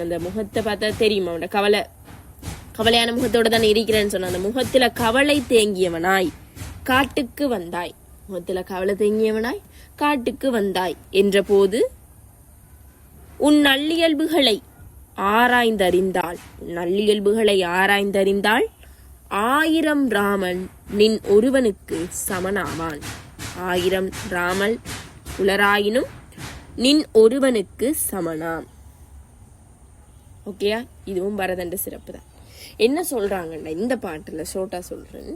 அந்த முகத்தை பார்த்தா தெரியுமா, அவனோட கவலையான முகத்தோட தானே இருக்கிறேன்னு சொன்ன, அந்த முகத்துல கவலை தேங்கியவனாய் காட்டுக்கு வந்தாய், முகத்துல கவலை தேங்கியவனாய் காட்டுக்கு வந்தாய் என்ற போது உன் நல்லியல்புகளை ஆராய்ந்தறிந்தால் 1000 ராமன் நின் ஒருவனுக்கு சமனாவான். 1000 ராமல் உலராயினும் நின் ஒருவனுக்கு சமனாம். ஓகேயா? இதுவும் பரதண்ட சிறப்பு தான். என்ன சொல்றாங்கன்னா இந்த பாட்டுல ஷோட்டா சொல்றேன்,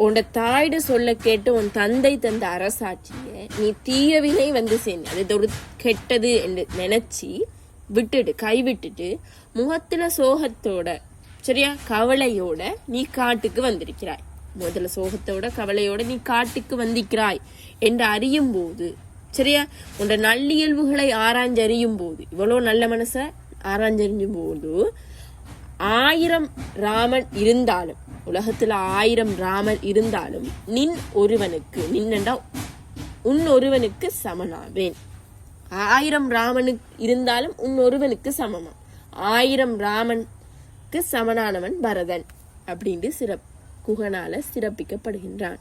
உன்னோட தாயிட சொல்ல கேட்டு உன் தந்தை தந்த அரசாட்சிய நீ தீயவினை வந்து சேர்ந்து அது ஒரு கெட்டது என்று நினைச்சு விட்டுட்டு கைவிட்டுட்டு முகத்துல சோகத்தோட, சரியா, கவலையோட நீ காட்டுக்கு வந்திருக்கிறாய். முதல்ல சோகத்தோட கவலையோட நீ காட்டுக்கு வந்திருக்கிறாய் என்று அறியும் போது, சரியா, உன்னோட நல்லியல்புகளை ஆராய்ஞ்சறியும் போது, இவ்வளவு நல்ல மனச ஆராய்ஞ்சறியும் போது 1000 ராமன் இருந்தாலும், உலகத்துல 1000 ராமன் இருந்தாலும் நின் ஒருவனுக்கு, நின்னண்டா உன் ஒருவனுக்கு சமனாவேன். 1000 ராமனுக்கு இருந்தாலும் உன் ஒருவனுக்கு சமமா. 1000 ராமனுக்கு சமனானவன் பரதன் அப்படின்னு குகனால சிறப்பிக்கப்படுகின்றான்.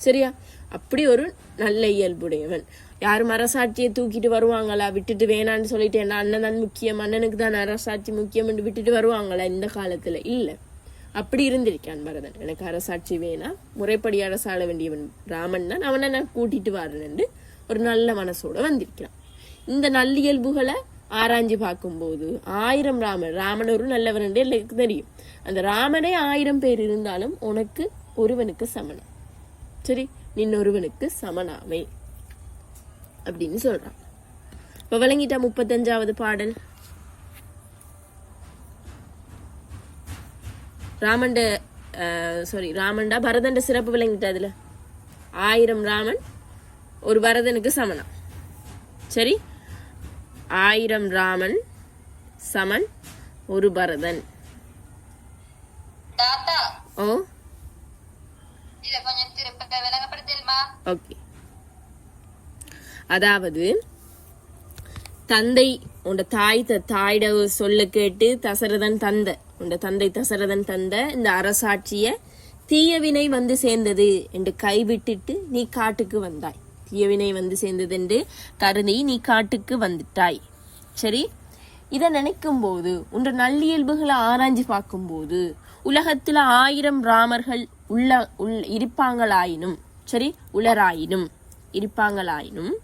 சரியா? அப்படி ஒரு நல்ல இயல்புடையவன். யாரும் அரசாட்சியை தூக்கிட்டு வருவாங்களா? விட்டுட்டு வேணான்னு சொல்லிட்டு என்ன அண்ணன் தான் முக்கியம், அண்ணனுக்கு தான் அரசாட்சி முக்கியம் என்று விட்டுட்டு வருவாங்களா இந்த காலத்துல? இல்ல, அப்படி இருந்திருக்கான் பரதன். எனக்கு அரசாட்சி வேணாம், முறைப்படி அரசாள வேண்டியவன் ராமன் தான், அவனை நான் கூட்டிட்டு வரேன்னு ஒரு நல்ல மனசோட வந்திருக்கிறான். இந்த நல்லியல்புகளை ஆராய்ஞ்சு பார்க்கும்போது 1000 ராமன் ஒரு நல்லவன் என்று எனக்கு தெரியும். அந்த ராமனே 1000 பேர் இருந்தாலும் உனக்கு ஒருவனுக்கு சமனம். சரி, நின்னொருவனுக்கு சமனாவே அப்படின்னு சொல்றான். இப்ப விளங்கிட்டா 35வது பாடல். ராமண்ட சாரி ராமன்டா பரதண்ட சிறப்பு விளங்கிட்ட அதுல 1000 ராமன் ஒரு பரதனுக்கு சமனா. சரி, 1000 ராமன் சமன் ஒரு பரதன். ஓ ஓகே. அதாவது தந்தை உண்ட தாயிட சொல்ல கேட்டு தசரதன் தந்தை தசரதன் தந்த இந்த அரசாட்சிய தீயவினை வந்து சேர்ந்தது என்று கைவிட்டுட்டு நீ காட்டுக்கு வந்தாய். தீயவினை வந்து சேர்ந்தது என்று கருதி நீ காட்டுக்கு வந்துட்டாய். சரி, இதை நினைக்கும் போது உன்ற நல்லியல்புகளை ஆராய்ஞ்சு பார்க்கும் போது உலகத்துல 1000 ராமர்கள் இருப்பாங்களாயினும், சரி உலராயினும் இருப்பாங்களாயினும்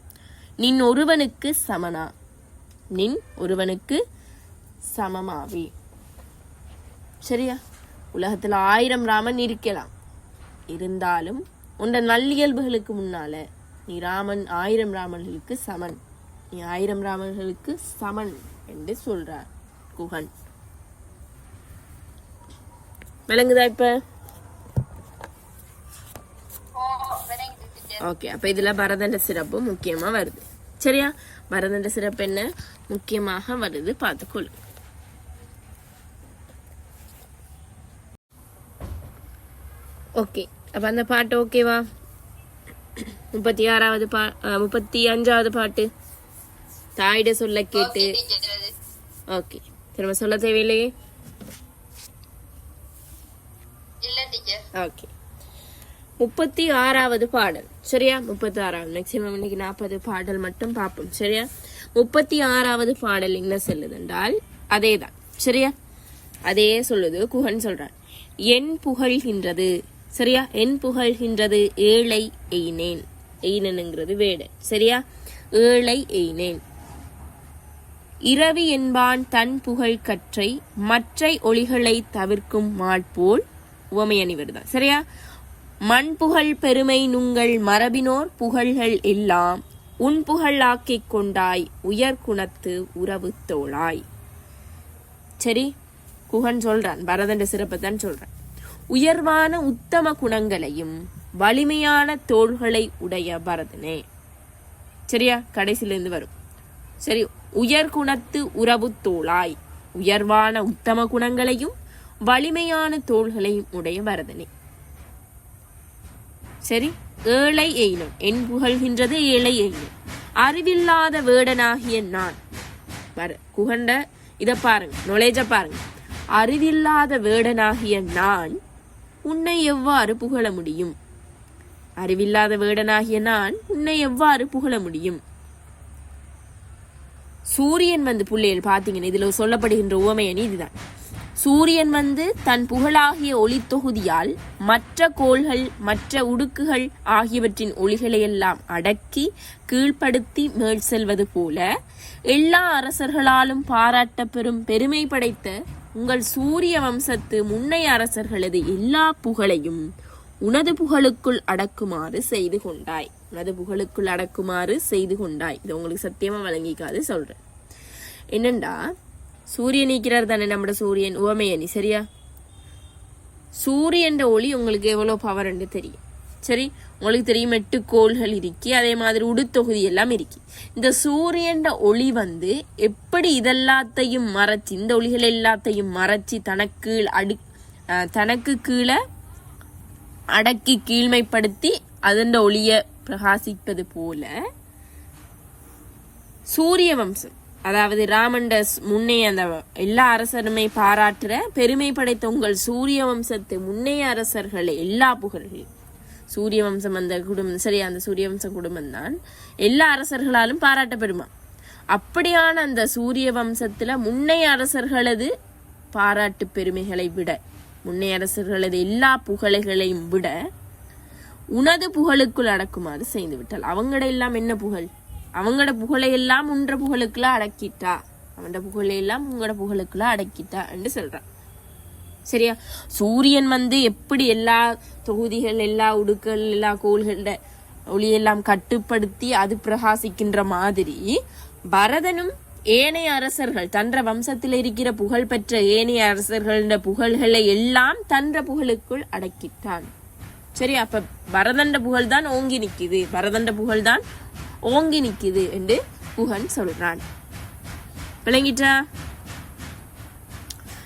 நின் ஒருவனுக்கு சமனா, நின் ஒருவனுக்கு சமமாவி. சரியா, உலகத்துல 1000 ராமன் இருக்கலாம், இருந்தாலும் உன்ற நல்லியல்புகளுக்கு முன்னால நீ ராமன் 1000 ராமர்களுக்கு சமன், நீ 1000 ராமர்களுக்கு சமன் என்று சொல்றார் குகன். விளங்குதா இப்ப? ஓகே, அப்ப இதுல பரதண்ட சிறப்பு முக்கியமா வருது. சரியா, பரதண்ட சிறப்பு என்ன முக்கியமாக வருது பார்த்துக்கொள்ளு. ஓகே, அப்ப அந்த பாட்டு ஓகேவா? 35வது பாட்டு தாயிட சொல்ல கேட்டு. ஓகே, திரும்ப சொல்ல தேவையில்லையே. ஓகே, 36வது பாடல். சரியா, 36வது மேக்சிமம் இன்னைக்கு 40 பாடல் மட்டும் பார்ப்போம். சரியா, 36வது பாடல் என்ன சொல்லுது அதேதான். சரியா, அதே சொல்லுது. குகன் சொல்றான், என் புகழ்கின்றது. சரியா, என் புகழ்கின்றது ஏழை எய்னேன். எய்னனுங்கிறது வேட. சரியா, ஏழை எய்னேன். இரவி என்பான் தன் புகழ் கற்றை மற்றை ஒளிகளை தவிர்க்கும் மாட்போல் உவமையணி வருதான். சரியா, மண் புகழ் பெருமை நுங்கள் மரபினோர் புகழ்கள் எல்லாம் உன் புகழ் ஆக்கிக் கொண்டாய் உயர் குணத்து உறவு தோளாய். சரி, குகன் சொல்றான், பரதண்ட சிறப்பத்தான் சொல்றான். உயர்வான உத்தம குணங்களையும் வலிமையான தோள்களை உடைய பரதனே. சரியா, கடைசியில இருந்து வரும். சரி, உயர் குணத்து உறவு தோளாய், உயர்வான உத்தம குணங்களையும் வலிமையான தோள்களையும் உடைய பரதனே. சரி, ஏழை எய்னும், என் புகழ்கின்றது ஏழை எய்னும். அறிவில்லாத வேடனாகிய நான். குகண்ட இத பாருங்க, நொலேஜ பாருங்க. அறிவில்லாத வேடனாகிய நான் உன்னை எவ்வாறு புகழ முடியும்? அறிவில்லாத வேடனாகிய நான் உன்னை எவ்வாறு புகழ முடியும்? சூரியன் வந்து புள்ளைகள் பாத்தீங்கன்னா இதுல சொல்லப்படுகின்ற உவமையணி இதுதான். சூரியன் வந்து தன் புகழாகிய ஒளி தொகுதியால் மற்ற கோள்கள் மற்ற உடுக்குகள் ஆகியவற்றின் ஒளிகளை எல்லாம் அடக்கி கீழ்ப்படுத்தி மேல் செல்வது போல எல்லா அரசர்களாலும் பாராட்ட பெறும் பெருமை படைத்த உங்கள் சூரிய வம்சத்து முன்னைய அரசர்களது எல்லா புகழையும் உனது புகழுக்குள் அடக்குமாறு செய்து கொண்டாய். உனது புகழுக்குள் அடக்குமாறு செய்து கொண்டாய். இது உங்களுக்கு சத்தியமா வழங்கிக்காது சொல்றேன். என்னண்டா, சூரியன் நீக்கிறார் தானே நம்மட சூரியன், உவமையணி. சரியா, சூரியன் ஒளி உங்களுக்கு எவ்வளவு பவர் என்று தெரியும். சரி, உங்களுக்கு தெரியும் 8 கோள்கள் இருக்கி, அதே மாதிரி உடுத்தொகுதி எல்லாம் இருக்கி. இந்த சூரியன் ஒளி வந்து எப்படி இதெல்லாத்தையும் மறைச்சி, இந்த ஒளிகள் எல்லாத்தையும் மறைச்சி தனக்கு கீழே அடக்கி கீழ்மைப்படுத்தி அதன் ஒளிய பிரகாசிப்பது போல சூரிய வம்சம், அதாவது ராமண்ட முன்னைய அந்த எல்லா அரசருமே பாராட்டுற பெருமை படைத்த உங்கள் சூரிய வம்சத்து முன்னைய அரசர்கள் எல்லா புகழ்கள், சூரிய வம்சம் அந்த குடும்பம். சரியா, அந்த சூரிய வம்ச குடும்பம் தான் எல்லா அரசர்களாலும் பாராட்டப்படுமா. அப்படியான அந்த சூரிய வம்சத்துல முன்னைய அரசர்களது பாராட்டு பெருமைகளை விட, முன்னைய அரசர்களது எல்லா புகழைகளையும் விட உனது புகழுக்குள் அடக்குமாறு செய்து விட்டாள். அவங்கட எல்லாம் என்ன புகழ்? அவங்களோட புகழை எல்லாம் உன்ற புகழுக்குள்ள அடக்கிட்டா, அவனோட புகழை எல்லாம் உங்களோட புகழுக்குள்ள அடக்கிட்டா என்று சொல்றான். சரியா, சூரியன் வந்து எப்படி எல்லா தொகுதிகள் எல்லா உடுக்கள் எல்லா கோள்கள ஒளியெல்லாம் கட்டுப்படுத்தி அது பிரகாசிக்கின்ற மாதிரி பரதனும் ஏனைய அரசர்கள் தன்ற வம்சத்தில் இருக்கிற புகழ் பெற்ற ஏனைய அரசர்கள புகழ்களை எல்லாம் தன்ற புகழுக்குள் அடக்கிட்டான். சரி, அப்ப பரதண்ட புகழ் தான் ஓங்கி நிக்குது, பரதண்ட புகழ் தான் ஓங்கி நிக்குது என்று குகன் சொல்றான். விளங்கிட்டா?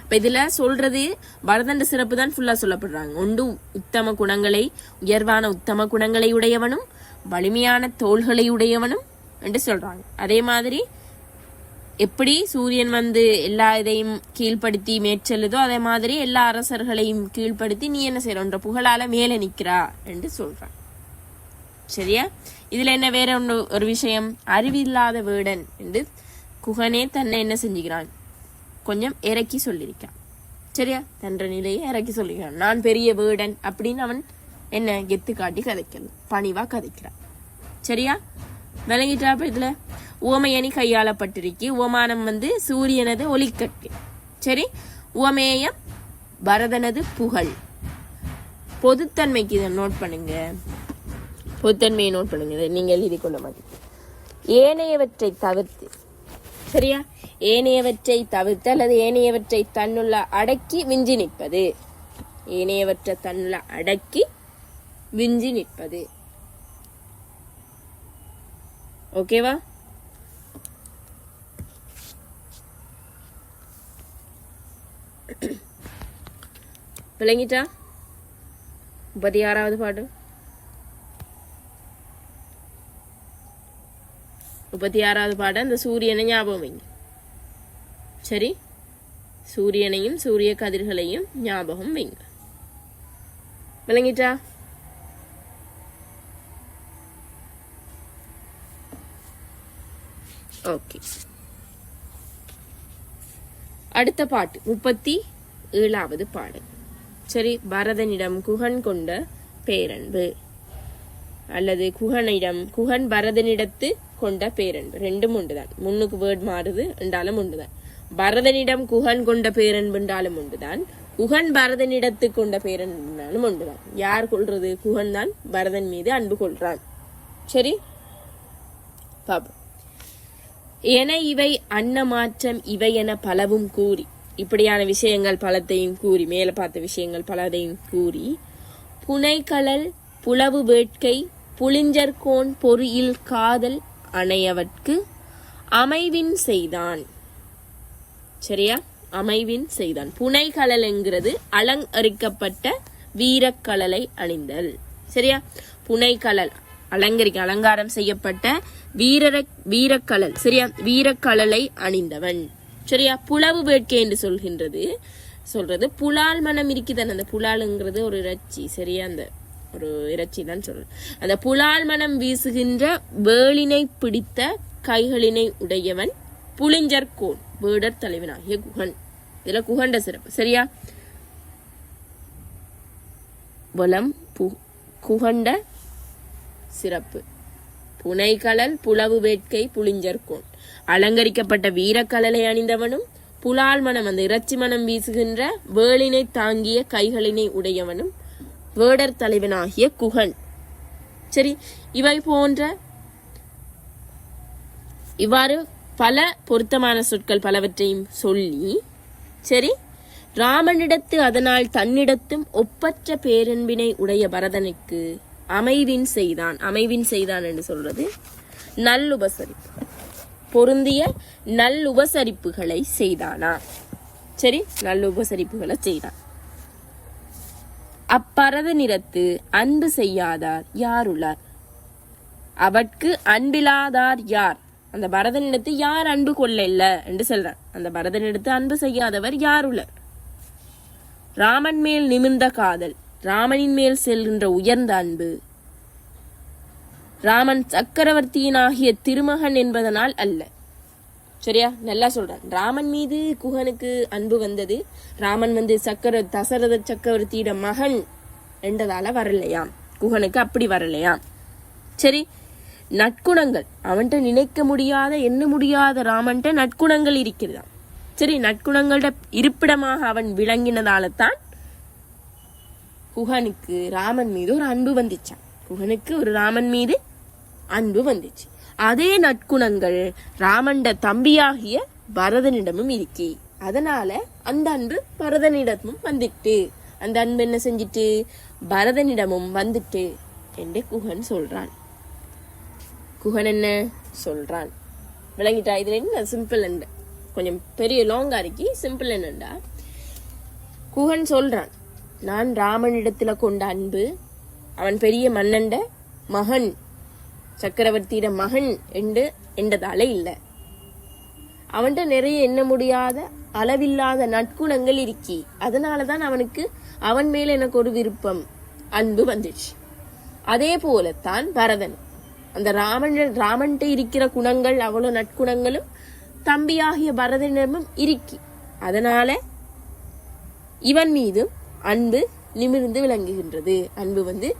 இப்ப இதுல சொல்றது பரதண்ட சிறப்பு தான் ஃபுல்லா சொல்லப்படுறாங்க. ஒன்று உத்தம குணங்களை, உயர்வான உத்தம குணங்களை உடையவனும் வலிமையான தோள்களை உடையவனும் என்று சொல்றாங்க. அதே மாதிரி எப்படி சூரியன் எல்லா இதையும் கீழ்ப்படுத்தி மேற்செல்லுதோ அதே மாதிரி எல்லா அரசர்களையும் கீழ்ப்படுத்தி நீ என்ன செய்யற புகழால மேல நிக்கிறா என்று சொல்றான். சரியா? இதுல என்ன வேற ஒரு விஷயம், அறிவில்லாத வேடன் என்று குகனே தன்னை என்ன செஞ்சுக்கிறான், கொஞ்சம் இறக்கி சொல்லியிருக்கான். சரியா? தன்ற நிலையை இறக்கி சொல்லிக்கிறான். நான் பெரிய வேடன் அப்படின்னு அவன் என்ன கெத்து காட்டி கதைக்கணும், பணிவா கதைக்கிறான். சரியா? விளங்கிட்டா? இதுல உவமையணி கையாளப்பட்டிருக்கு. உவமானம் சூரியனது ஒளிக்கட்டு. சரி, உவமேயம் பரதனது புகழ். பொதுத்தன்மைக்கு இதை நோட் பண்ணுங்க, பொதுத்தன்மையை நோட் பண்ணுங்க, நீங்க எழுதி கொள்ள மாட்டீங்க. ஏனையவற்றை தவிர்த்து, சரியா, ஏனையவற்றை தவிர்த்து அல்லது ஏனையவற்றை தன்னுள்ள அடக்கி விஞ்சி நிற்பது. ஏனையவற்றை தன்னுள்ள அடக்கி விஞ்சி நிற்பது. ஓகேவா? விளங்கிட்டா? 36வது பாட்டு. 36வது பாட்டு அந்த சூரியனை ஞாபகம் வைங்க. சரி, சூரியனையும் சூரிய கதிர்களையும் ஞாபகம் வைங்க. விளங்கிட்டா? ஓகே. அடுத்த பாட்டு 37வது பாடு. சரி, பரதனிடம் குகன் கொண்ட பேரன்பு அல்லது குகன் பரதனிடத்து கொண்ட பேரன்பு ரெண்டும் உண்டுதான். முன்னுக்கு வேர்ட் மாறுது என்றாலும் உண்டுதான். பரதனிடம் குகன் கொண்ட பேரன்பு என்றாலும் உண்டுதான், குகன் பரதனிடத்து கொண்ட பேரன்புனாலும் உண்டுதான். யார் கொள்றது? குகன் தான் பரதன் மீது அன்பு கொள்றான். சரி, பாப்போம். என இவை அன்னமாற்றம் இவை என பலவும் கூறி, இப்படியான விஷயங்கள் பலத்தையும் கூறி, மேல பார்த்த விஷயங்கள் பலதையும் கூறி, புனைகழல் புலவு வேட்கை புளிஞ்சர்கோன் பொறியில் காதல் அணையவர்க்கு அமைவின் செய்தான். சரியா? அமைவின் செய்தான். புனைகழல் என்கிறது அலங்கரிக்கப்பட்ட வீரக்கழலை அணிந்தல். சரியா? புனைகழல் அலங்காரம் செய்யப்பட்ட வீரக்கழல். சரியா? வீரக்கழலை அணிந்தவன். சரியா? புலவு வேட்கை என்று சொல்றது புலால் மனம் இருக்குதானே. அந்த புலாலுங்கிறது ஒரு இறைச்சி. சரியா? அந்த ஒரு இறைச்சி தான் சொல்றது. அந்த புலால் மனம் வீசுகின்ற வேளினை பிடித்த கைகளினை உடையவன் புளிஞ்சர்கோன் வேடர் தலைவனாகிய குகன். இதுல குகண்ட சிறப்பு. சரியா? புலம் குகண்ட சிறப்பு. புனைகழல் புலவு வேட்கை புளிஞ்சர்கோன் அலங்கரிக்கப்பட்ட வீரக்கழலை அணிந்தவனும் புலால் மனம் அந்த இறைச்சி மனம் வீசுகின்ற வேளினை தாங்கிய கைகளினை உடையவனும் வேடர் தலைவனாகிய குகன். சரி, இவை போன்ற இவ்வாறு பல பொருத்தமான சொற்கள் பலவற்றையும் சொல்லி, சரி, ராமனிடத்து அதனால் தன்னிடத்தும் ஒப்பற்ற பேரன்பினை உடைய பரதனுக்கு அமைவின் செய்தான். அமைவின் செய்தான் என்று சொல்றது நல்லுபசரிப்பு, பொருந்திய நல்லுபசரிப்புகளை செய்தானா. சரி, நல்லுபசரிப்புகளை செய்தான். அப்பரத நிறத்து அன்பு செய்யாதார் யாருள்ளார்? அவற்கு அன்பிலாதார் யார்? அந்த பரதனிடத்து யார் அன்பு கொள்ள என்று சொல்றார். அந்த பரதனிடத்து அன்பு செய்யாதவர் யாருள்ளர்? ராமன் மேல் நிமிர்ந்த காதல், ராமனின் மேல் செல்கின்ற உயர்ந்த அன்பு, ராமன் சக்கரவர்த்தியினாகிய திருமகன் என்பதனால் அல்ல. சரியா? நல்லா சொல்றான். ராமன் மீது குகனுக்கு அன்பு வந்தது, ராமன் தசரத சக்கரவர்த்தியிட மகன் என்றதால வரலையாம், குகனுக்கு அப்படி வரலையாம். சரி, நற்குணங்கள் அவன்கிட்ட நினைக்க முடியாத எண்ண முடியாத ராமன்ட்ட நற்குணங்கள் இருக்கிறதாம். சரி, நற்குணங்களோட இருப்பிடமாக அவன் விளங்கினதால தான் குகனுக்கு ராமன் மீது ஒரு அன்பு வந்துச்சான். குகனுக்கு ஒரு ராமன் மீது அன்பு வந்துச்சு. அதே நற்குணங்கள் ராமண்ட தம்பியாகிய பரதனிடமும் இருக்கி. அதனால அந்த அன்பு பரதனிடமும் வந்துட்டு, அந்த அன்பு என்ன செஞ்சிட்டு பரதனிடமும் வந்துட்டு என்று குகன் சொல்றான். குகன் என்ன சொல்றான் விளங்கிட்டா? இதுல என்ன சிம்பிள் என்ன, கொஞ்சம் பெரிய லாங்கா இருக்கி. சிம்பிள் என்னண்டா, குகன் சொல்றான், நான் ராமனிடத்துல கொண்ட அன்பு அவன் பெரிய மன்னண்ட மகன், சக்கரவர்த்தியிட மகன் என்றதால இல்ல. அவன்கிட்ட நிறைய எண்ண முடியாத அளவில்லாத நற்குணங்கள் இருக்கி. அதனாலதான் அவனுக்கு அவன் மேல எனக்கு ஒரு விருப்பம், அன்பு வந்துச்சு. அதே போலத்தான் பரதன், அந்த ராமன்கிட்ட இருக்கிற குணங்கள், அவ்வளவு நற்குணங்களும் தம்பியாகிய பரதனிடமும் இருக்கி. அதனால இவன் மீதும் அன்பு நிமிர்ந்து விளங்குகின்றது. அன்பு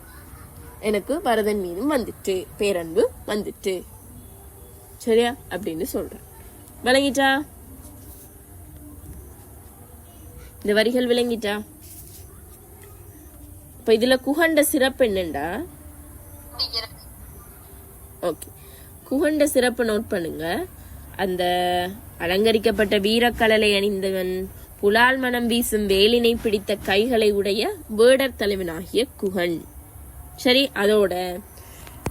எனக்கு பரதன் மீதும் வந்துட்டு, பேரன்பு வந்துட்டு. சரியா அப்படின்னு சொல்றேன். விளங்கிட்டா? இந்த வரிகள் விளங்கிட்டா? இப்ப இதுல குகண்ட சிறப்பு என்னண்டா, ஓகே, குகண்ட சிறப்பு நோட் பண்ணுங்க. அந்த அலங்கரிக்கப்பட்ட வீரக்கலலை அணிந்தவன், புலால் மனம் வீசும் வேலினை பிடித்த கைகளை உடைய வேடர் தலைவனாகிய குகன். சரி, அதோட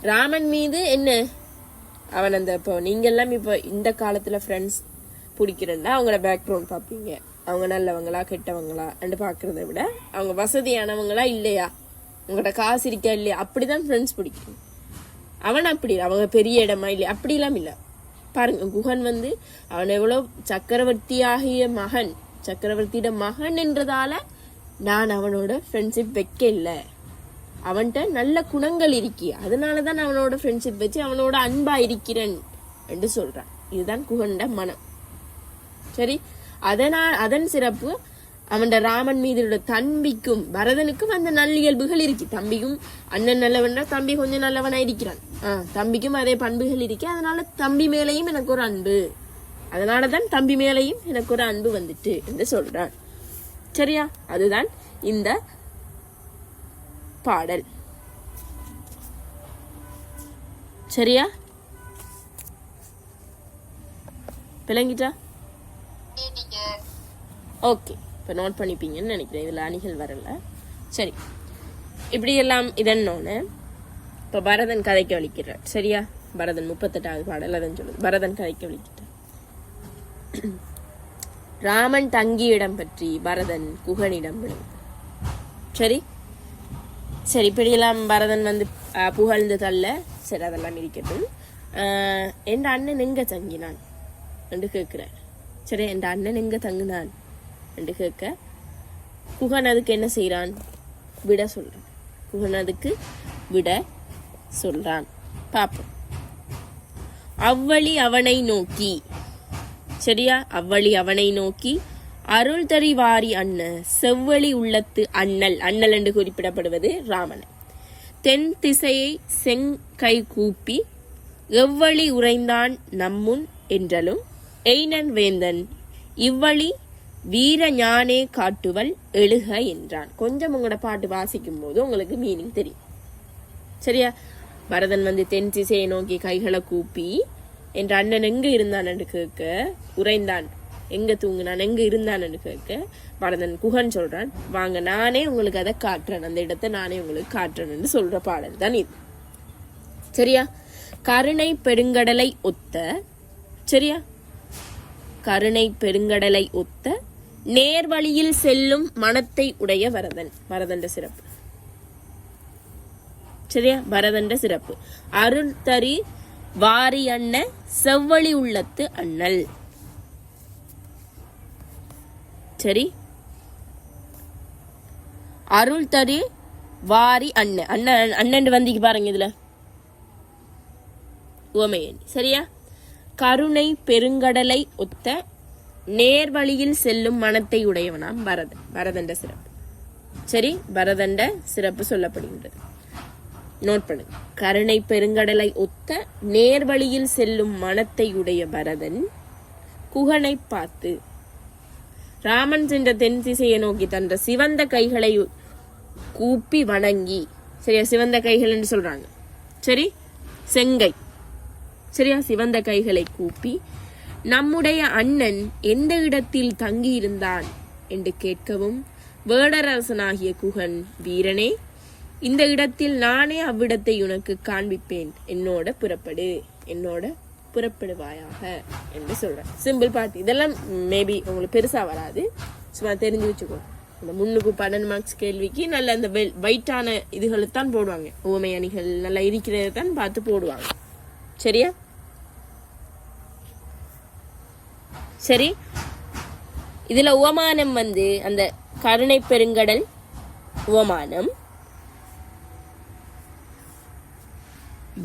ராமன் மீது என்ன, அவன் அந்த இப்போ நீங்க எல்லாம் இப்போ இந்த காலத்துல ஃப்ரெண்ட்ஸ் பிடிக்கிறேன்னா அவங்களோட பேக்ரவுண்ட் பார்ப்பீங்க. அவங்க நல்லவங்களா கெட்டவங்களா என்று பாக்குறத விட அவங்க வசதியானவங்களா இல்லையா, உங்களோட காசு இருக்கா இல்லையா, அப்படிதான் ஃப்ரெண்ட்ஸ் பிடிக்கும். அவன் அப்படி அவங்க பெரிய இடமா இல்லையா அப்படிலாம் இல்ல. பாருங்க, குகன் அவன் எவ்வளவு சக்கரவர்த்தியாகிய மகன், சக்கரவர்த்தியோட மகன் என்றதால நான் அவனோட ஃப்ரெண்ட்ஷிப் வைக்க இல்லை. அவன்கிட்ட நல்ல குணங்கள் இருக்கி, அதனாலதான் அவனோட ஃப்ரெண்ட்ஷிப் வச்சு அவனோட அன்பா இருக்கிறேன் என்று சொல்றான். இதுதான் குகண்ட மனம். சரி, அதன் சிறப்பு அவன் ராமன் மீது தம்பிக்கும் பரதனுக்கும் அந்த நல்லியல்புகள் இருக்கு. தம்பிக்கும் அண்ணன் நல்லவன், தம்பி கொஞ்சம் நல்லவனா இருக்கிறான், தம்பிக்கும் அதே பண்புகள் இருக்கு. அதனால தம்பி மேலையும் எனக்கு ஒரு அன்பு, அதனாலதான் தம்பி மேலையும் எனக்கு ஒரு அன்பு வந்துட்டு என்று சொல்றான். சரியா? அதுதான் இந்த பாடல். சரியா? விளங்கிட்டா? ஓகே, இப்ப நோட் பண்ணிப்பீங்கன்னு நினைக்கிறேன். இதுல அணிகள் வரல. சரி, இப்படி எல்லாம் இதன்னோன்னு இப்ப பரதன் கதைக்கு வலிக்கிறார். சரியா? பரதன் 38வது பாடல் அதன் சொல்லுது. பரதன் கதைக்கு வலிக்கிட்டார். ராமன் தங்கிய இடம் பற்றி பரதன் குகனிடம் விழுந்தார். சரி சரி, இப்படியெல்லாம் பரதன் புகழ்ந்து தள்ள. சரி, அதெல்லாம் இருக்கட்டும். என் அண்ணன் எங்க தங்கினான் என்று கேட்கிறார். சரி, என் அண்ணன் எங்க தங்கினான் என்று கேட்க குகன் அதுக்கு என்ன செய்யறான்? விட சொல்றான். குகன் அதுக்கு விட சொல்றான். பாப்போம். அவ்வழி அவனை நோக்கி, சரியா? அவ்வழி அவனை நோக்கி அருள் தரி வாரி அண்ண செவ்வழி உள்ளத்து அண்ணல், அண்ணல் என்று குறிப்பிடப்படுவது ராமன். தென் திசையை செங்கை கூப்பி எவ்வழி உறைந்தான் நம்முன் என்றலும் எய்னன் வேந்தன் இவ்வழி வீர ஞானே காட்டுவல் எழுக என்றான். கொஞ்சம் உங்களோட பாட்டு வாசிக்கும் போது உங்களுக்கு மீனிங் தெரியும். சரியா? பரதன் தென் திசையை நோக்கி கைகளை கூப்பி என்ற அண்ணன் எங்க இருந்தான் என்று கேட்க, உறைந்தான் எங்க தூங்கினான், எங்க இருந்தான் என்று கேட்க, பரதன் குகன் சொல்றான், வாங்க நானே உங்களுக்கு அதை காட்டுறேன், அந்த இடத்தை நானே உங்களுக்கு காட்டுறேன் என்று சொல்ற பாடல் தான் இது. சரியா? கருணை பெருங்கடலை ஒத்த, சரியா? கருணை பெருங்கடலை ஒத்த நேர்வழியில் செல்லும் மனத்தை உடைய பரதன். பரதண்ட சிறப்பு. சரியா? பரதண்ட சிறப்பு. அருள் தரி வாரி அண்ண செவ்வழி உள்ளத்து அண்ணல். சரி, அருள் தரி வாரி அண்ணன், அண்ணன் அண்ணன் வந்திக்கு பாருங்க இதுல உவமையன். சரியா? கருணை பெருங்கடலை ஒத்த நேர்வழியில் செல்லும் மனத்தை உடையவனாம் பரதன். பரதண்ட சிறப்பு. சரி, பரதண்ட சிறப்பு சொல்லப்படுகின்றது. நோட் பண்ணுங்க. கருணை பெருங்கடலை ஒத்த நேர்வழியில் செல்லும் மனத்தை உடைய பரதன் குகனை பார்த்து ராமன் சென்ற தென் திசையை நோக்கி தன்ற சிவந்த கைகளை கூப்பி வணங்கி, சரியா? சிவந்த கைகள் என்று சொல்றாங்க. சரி, செங்கை சரியா? சிவந்த கைகளை கூப்பி நம்முடைய அண்ணன் எந்த இடத்தில் தங்கியிருந்தான் என்று கேட்கவும், வேடரசனாகிய குகன், வீரனே, இந்த இடத்தில் நானே அவ்விடத்தை உனக்கு காண்பிப்பேன், என்னோட புறப்படுவாயாக என்று சொல்றேன். சிம்பிள் பாட்டு. இதெல்லாம் மேபி உங்களுக்கு பெருசா வராது, சும்மா தெரிஞ்சு வச்சுக்கோ. இந்த 3க்கு 12 மார்க்ஸ் கேள்விக்கு நல்ல அந்த வெயிட்டான இதுகளை தான் போடுவாங்க. உவமை அணிகள் நல்லா இருக்கிறத தான் பார்த்து போடுவாங்க. சரியா? சரி, இதுல உவமானம் அந்த கருணை பெருங்கடல் உவமானம்,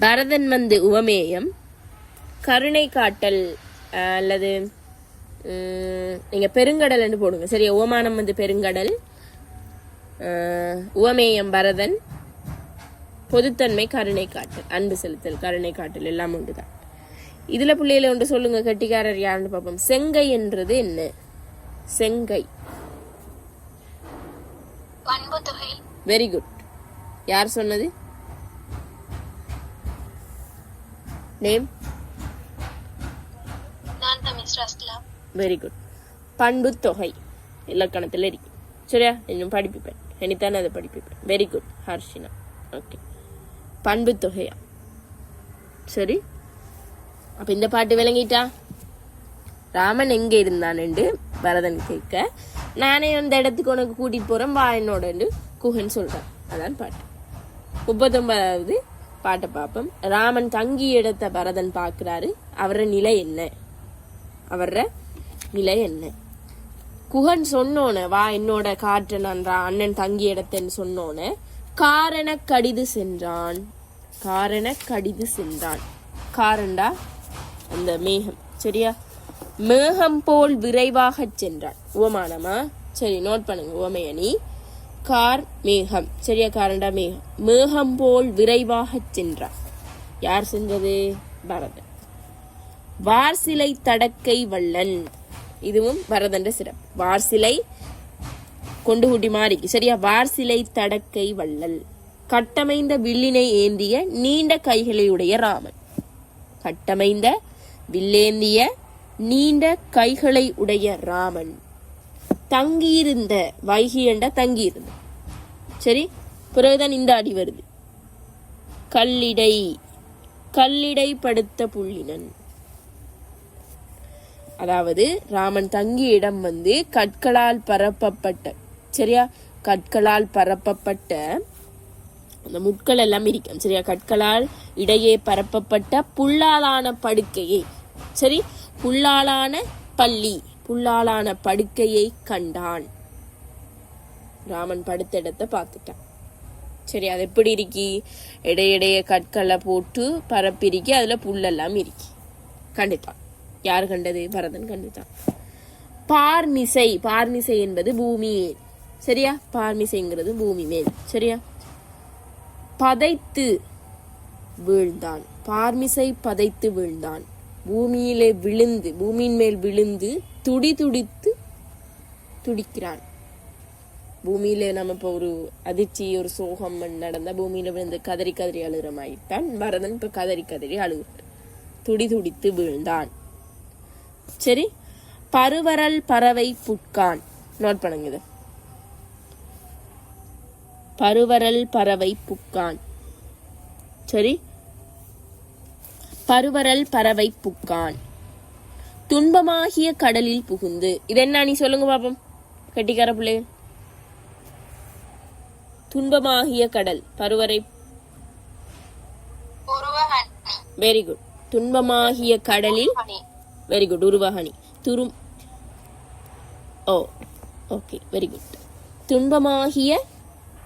பரதன் உவமேயம், கருணை காட்டல் அல்லது நீங்க பெருங்கடல் என்று போடுங்க. சரியா? உவமானம் பெருங்கடல், உவமேயம் பரதன், பொதுத்தன்மை கருணை காட்டல், அன்பு செலுத்தல், கருணை காட்டல் எல்லாம் உண்டுதான். இதுல பிள்ளையில ஒன்று சொல்லுங்க, கெட்டிக்காரர் யாருன்னு பார்ப்போம். செங்கை என்றது என்ன? செங்கை. Very good. யார் சொன்னது? நேம்? Very good. பண்பு தொகை இலக்கணத்தில் இருக்கு. சரியா? இன்னும் படிப்பிப்பேன், இனித்தானே அதை படிப்பிப்பேன். Very good Harshina. ஓகே, பண்பு தொகையா? சரி, அப்ப இந்த பாட்டு விளங்கிட்டா? ராமன் எங்க இருந்தான்னு பரதன் கேட்க, நானே அந்த இடத்துக்கு உனக்கு கூட்டிட்டு போறேன், வா என்னோட குகன் சொல்றான். அதான் பாட்டு. 39வது பாட்டை பார்ப்போம். ராமன் தங்கி இடத்த பரதன் பார்க்கிறாரு. அவர நிலை என்ன? குகன் சொன்னோன, வா என்னோட காற்று நான் அண்ணன் தங்கி இடத்தன்னு சொன்னோன, காரண கடிது சென்றான். காரண்டா அந்த மேகம். சரியா? மேகம் போல் விரைவாக சென்றான். உவமானமா? சரி, நோட் பண்ணுங்க. உவமையணி கார் மேகம். சரியா? காரண்டா மேகம். மேகம் போல் விரைவாக சென்றான். யார் செஞ்சது? பரதன். வார்சிலை தடக்கை வள்ளன். இதுவும் பரதன் சிறப்பு. வார்சிலை கொண்டு கூட்டி மாறிக்கு. சரியா? வார்சிலை தடக்கை வள்ளல். கட்டமைந்த வில்லினை ஏந்திய நீண்ட கைகளையுடைய ராமன். கட்டமைந்த வில்லேந்திய நீண்ட கைகளை உடைய ராமன். தங்கியிருந்த, வைகியண்ட தங்கியிருந்த. சரி, பிறகுதான் இந்த அடி வருது. கல்லிடை படுத்த புள்ளினன். அதாவது ராமன் தங்கிய இடம் கற்களால் பரப்பப்பட்ட, சரியா, கற்களால் பரப்பப்பட்ட அந்த முட்கள் எல்லாம் இருக்கும். சரியா? கற்களால் இடையே பரப்பப்பட்ட புல்லாலான படுக்கையை, சரி, புல்லாலான புல்லாலான படுக்கையை கண்டான். ராமன் படுத்த இடத்தை பார்த்துட்டான். சரி, அது எப்படி இருக்கி? இடையிடைய கற்களை போட்டு பரப்பிருக்கி, அதுல புல்லெல்லாம் இருக்கி. கண்டுட்டான். யார் கண்டது? பரதன் கண்டுட்டான். பார்மிசை என்பது பூமி. சரியா? பார்மிசைங்கிறது பூமி மேல். சரியா? பதைத்து வீழ்ந்தான். பார்மிசை பதைத்து வீழ்ந்தான். பூமியின் மேல் விழுந்து துடிக்கிறான். பூமியில நம்ம இப்ப ஒரு அதிர்ச்சி, ஒரு சோகம் நடந்தா பூமியில விழுந்து கதறி அழுகிற மாதிரித்தான் பரதன் இப்ப கதறி அழுகிறார். துடித்து வீழ்ந்தான். சரி, பருவரல் பறவை புட்கான். நோட் பண்ணுங்க இது. பருவரல் பறவை புக்கான். சரி, பருவரல் பறவை புக்கான். துன்பமாகிய கடலில் புகுந்து. இது என்ன நீ சொல்லுங்க பாப்போம், கட்டிக்கார பிள்ளை. துன்பமாகிய கடல், பருவரை. Very good. துன்பமாகிய கடலில், வெரி குட், உருவகணி. Okay, very good. துன்பமாகிய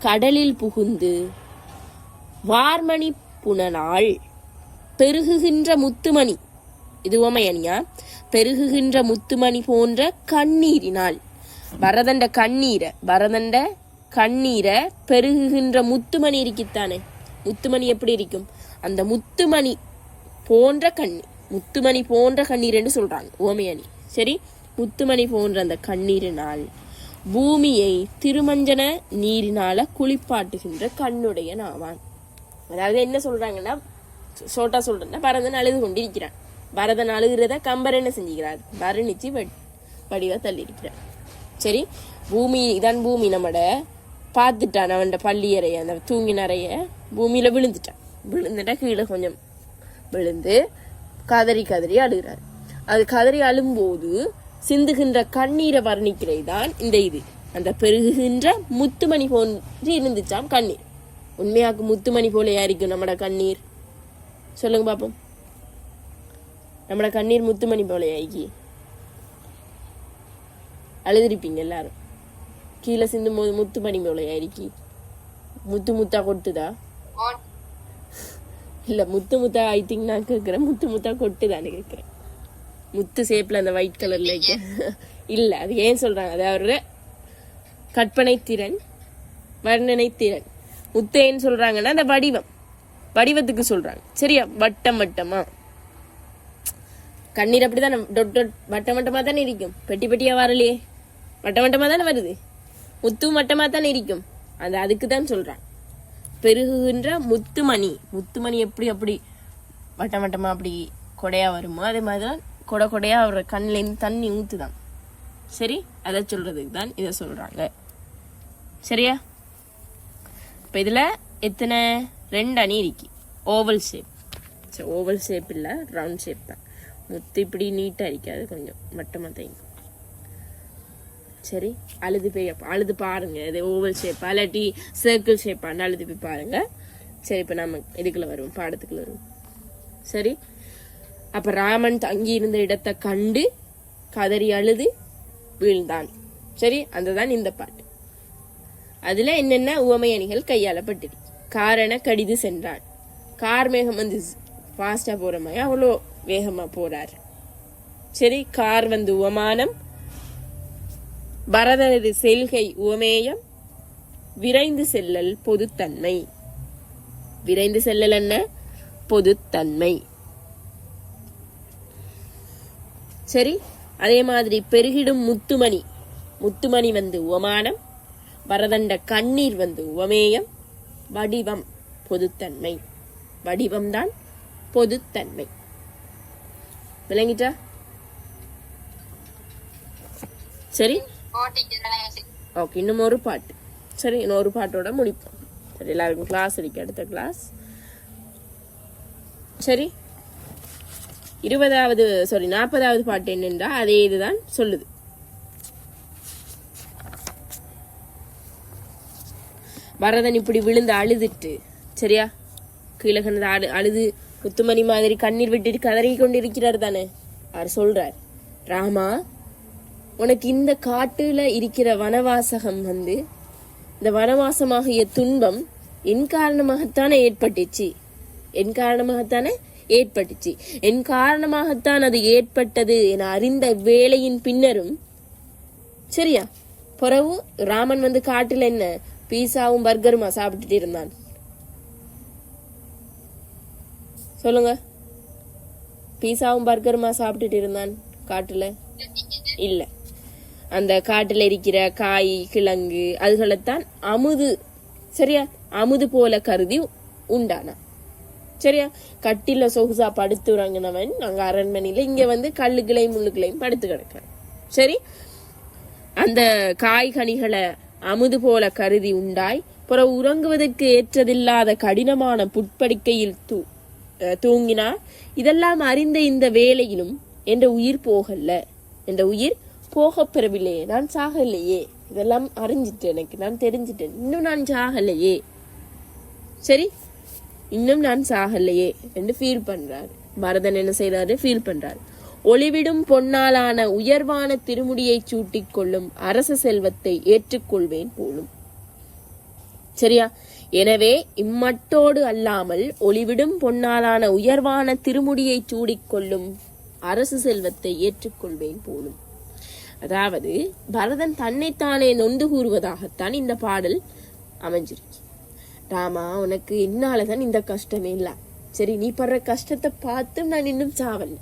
கடலில் புகுந்து வார்மணி புனனால் பெருகுகின்ற முத்துமணி. இது உவமையணியா? பெருகுகின்ற முத்துமணி போன்ற கண்ணீரினால். பரதண்ட கண்ணீரை பெருகுகின்ற முத்துமணி இருக்குத்தானே. முத்துமணி எப்படி இருக்கும்? அந்த முத்துமணி போன்ற கண்ணீர் என்று சொல்றாங்க உவமையணி. சரி, முத்துமணி போன்ற அந்த கண்ணீரினால் பூமியை திருமஞ்சன நீரினால குளிப்பாட்டுகின்ற கண்ணுடைய நாவான். அதாவது என்ன சொல்றாங்கன்னா, ஷோட்டா சொல்றேன்னா பரதன் அழுது கொண்டிருக்கிறான். பரதன் அழுகிறத கம்பர் என்ன செஞ்சுக்கிறார், வர்ணிச்சு வடிவா தள்ளி இருக்கிறார். சரி, பூமி இதான் பூமி நம்மட பார்த்துட்டான். அவன் பள்ளி அறைய அந்த தூங்கின அறைய பூமியில விழுந்துட்டா கீழே கொஞ்சம் விழுந்து கதறி அழுகிறார். அது கதறி அழும்போது சிந்துகின்ற கண்ணீரை வர்ணிக்கிறது தான் இந்த இது. அந்த பெருகுகின்ற முத்துமணி போன்று இருந்துச்சாம் கண்ணீர். உண்மையாக்கு முத்துமணி போல யாரிக்கும் நம்மட கண்ணீர்? சொல்லுங்க பாப்போம். நம்மட கண்ணீர் முத்துமணி போல யாரிக்கி அழுதுருப்பீங்க எல்லாரும். கீழே சிந்தும் போது முத்துமணி போல யாரிக்கி முத்தா கொட்டுதா? இல்ல முத்தா ஐ திங்க் நான் கேட்கிறேன். முத்தா கொட்டுதான்னு கேட்கிறேன். முத்து சேப்ல அந்த ஒயிட் கலர்ல இல்ல. அது ஏன் சொல்றாங்க, அது அவரோட கற்பனை திறன், வர்ணனை திறன். முத்தேன்னு சொல்றாங்கன்னா அந்த வடிவத்துக்கு சொல்றாங்க. சரியா? வட்டமா கண்ணீர் அப்படிதான் வட்டமா தானே இருக்கும். பெட்டியா வரலையே, வட்டமா தானே வருது. முத்தமா தானே இருக்கும். அந்த அதுக்கு தான் சொல்றாங்க பெருகுகின்ற முத்துமணி எப்படி வட்டமா அப்படி கொடையா வருமோ அதே மாதிரிதான் கொடையா அவரோட கண்ணுல இருந்து தண்ணி ஊத்துதான். சரி, அதை சொல்றதுக்கு தான் இதை சொல்றாங்க. சரியா? இப்ப இதுல எத்தனை 2 அணி இருக்கு. Oval shape. சரி, ஓவல் ஷேப் இல்ல, ரவுண்ட் ஷேப் தான். முத்து இப்படி நீட்டா இருக்காது, கொஞ்சம் மட்டமா தைங்க. சரி, அழுது பாருங்க. இது ஓவல் ஷேப்பா இல்லாட்டி சர்க்கிள் ஷேப்பான்னு அழுது போய் பாருங்க. சரி, இப்ப நம்ம இதுக்குள்ள வருவோம், பாடத்துக்குள்ள வருவோம். சரி, அப்ப ராமன் தங்கி இருந்த இடத்தை கண்டு கதறி அழுது வீழ்ந்தான். சரி, அதுதான் இந்த பாட்டு. அதுல என்னென்ன உவமை அணிகள் கையாளப்பட்டிருக்கு. காரண கடிது சென்றான். கார் மேகம் வந்து ஃபாஸ்டா போற மாதிரி அவ்வளோ வேகமா போறாரு. சரி, கார் வந்து உவமானம். பரதனது செல்கை உவமேயம். விரைந்து செல்லல் பொதுத்தன்மை. விரைந்து செல்லல் என்ன? பொதுத்தன்மை. சரி, அதே மாதிரி பெருகிடும் முத்துமணி வந்து உவமானம். பரதண்ட கண்ணீர் வந்து உவமேயம். வடிவம் பொதுத்தன்மை. வடிவம் தான் பொதுத்தன்மை. விளங்கிட்டா? சரி, ஓகே. இன்னும் ஒரு பாட்டு. சரி, இன்னொரு பாட்டோட முடிப்போம். சரி, எல்லாருக்கும் கிளாஸ் இருக்கு, அடுத்த கிளாஸ். சரி, 40வது பாட்டு என்னென்றா அதே இதுதான் சொல்லுது. பரதன் இப்படி விழுந்து அழுதுட்டு, சரியா, கீழே அழுது முத்துமணி மாதிரி கண்ணீர் விட்டுட்டு கதறி கொண்டிருக்கிறார் தானே. அவர் சொல்றார், ராமா, உனக்கு இந்த காட்டுல இருக்கிற வனவாசகம் வந்து இந்த வனவாசமாகிய துன்பம் என் காரணமாகத்தானே ஏற்பட்டுச்சு. என் காரணமாகத்தான் அது ஏற்பட்டது என அறிந்த வேளையின் பின்னரும், சரியா, பிறகு ராமன் வந்து காட்டுல என்ன பீஸாவும் பர்கருமா சாப்பிட்டுட்டு இருந்தான்? சொல்லுங்க. பீஸாவும் பர்கருமா சாப்பிட்டுட்டு இருந்தான் காட்டுல? இல்ல. அந்த காட்டுல இருக்கிற காய், கிழங்கு அதுகளைத்தான் அமுது, சரியா, அமுது போல கருதி உண்டானா. சரியா, கட்டில சொகுசா படுத்து உறங்கினவன் அங்க அரண்மனையில இங்க வந்து கல்லுகளையும் முள்ளுகளையும் படுத்து கிடக்க. சரி, அந்த காய்கனிகளை அமுது போல கருதி உண்டாய் புற உறங்குவதற்கு ஏற்றதில்லாத கடினமான புட்படிக்கையில் தூங்கினார். இதெல்லாம் அறிந்த இந்த வேளையிலும் என்ற உயிர் போகல, என்ற உயிர் போக பெறவில்லையே, நான் சாகலையே, இதெல்லாம் அறிஞ்சிட்டேன், எனக்கு நான் தெரிஞ்சிட்டேன், இன்னும் நான் சாகலையே, சரி, இன்னும் நான் சாகலையே என்று ஃபீல் பண்றாரு. பரதன் என்ன செய்யறாரு? ஃபீல் பண்றாரு. ஒளிவிடும் பொன்னாலான உயர்வான திருமுடியை சூட்டிக் கொள்ளும் அரச செல்வத்தை ஏற்றுக்கொள்வேன் போலும். சரியா, எனவே இம்மட்டோடு அல்லாமல் ஒளிவிடும் பொன்னாலான உயர்வான திருமுடியை சூடிக்கொள்ளும் அரசு செல்வத்தை ஏற்றுக்கொள்வேன் போலும். அதாவது பரதன் தன்னைத்தானே நொந்து கூறுவதாகத்தான் இந்த பாடல் அமைஞ்சிருக்கு. ராமா, உனக்கு என்னாலதான் இந்த கஷ்டமே இல்ல, சரி, நீ படுற கஷ்டத்தை பார்த்தும் நான் இன்னும் சாவல்ல,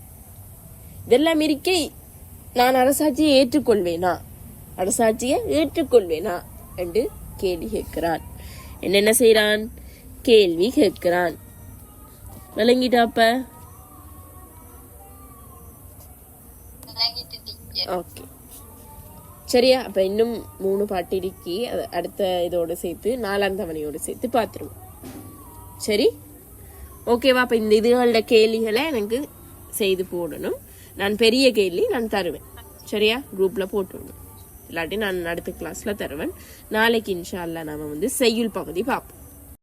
இதெல்லாம் இருக்க நான் அரசாட்சியை ஏற்றுக்கொள்வேனா என்று கேள்வி கேட்கிறான். என்னென்ன செய்யறான்? கேள்வி கேட்கிறான். விளங்கிட்டாப்ப? ஓகே சரியா. அப்ப இன்னும் 3 பாட்டு இருக்கி, அடுத்த இதோட சேர்த்து 4ஆம் தவணையோட சேர்த்து பார்த்துருவோம். சரி ஓகேவா? அப்ப இந்த இதுகளோட கேள்விகளை எனக்கு செய்து போடணும். நான் பெரிய கேள்வி நான் தருவேன் சரியா, குரூப்ல போட்டுடணும். இல்லாட்டி நான் அடுத்த கிளாஸ்ல தருவேன். நாளைக்கு இன்ஷா அல்லாஹ் நாம செய்யுள் பகுதி பார்ப்போம்.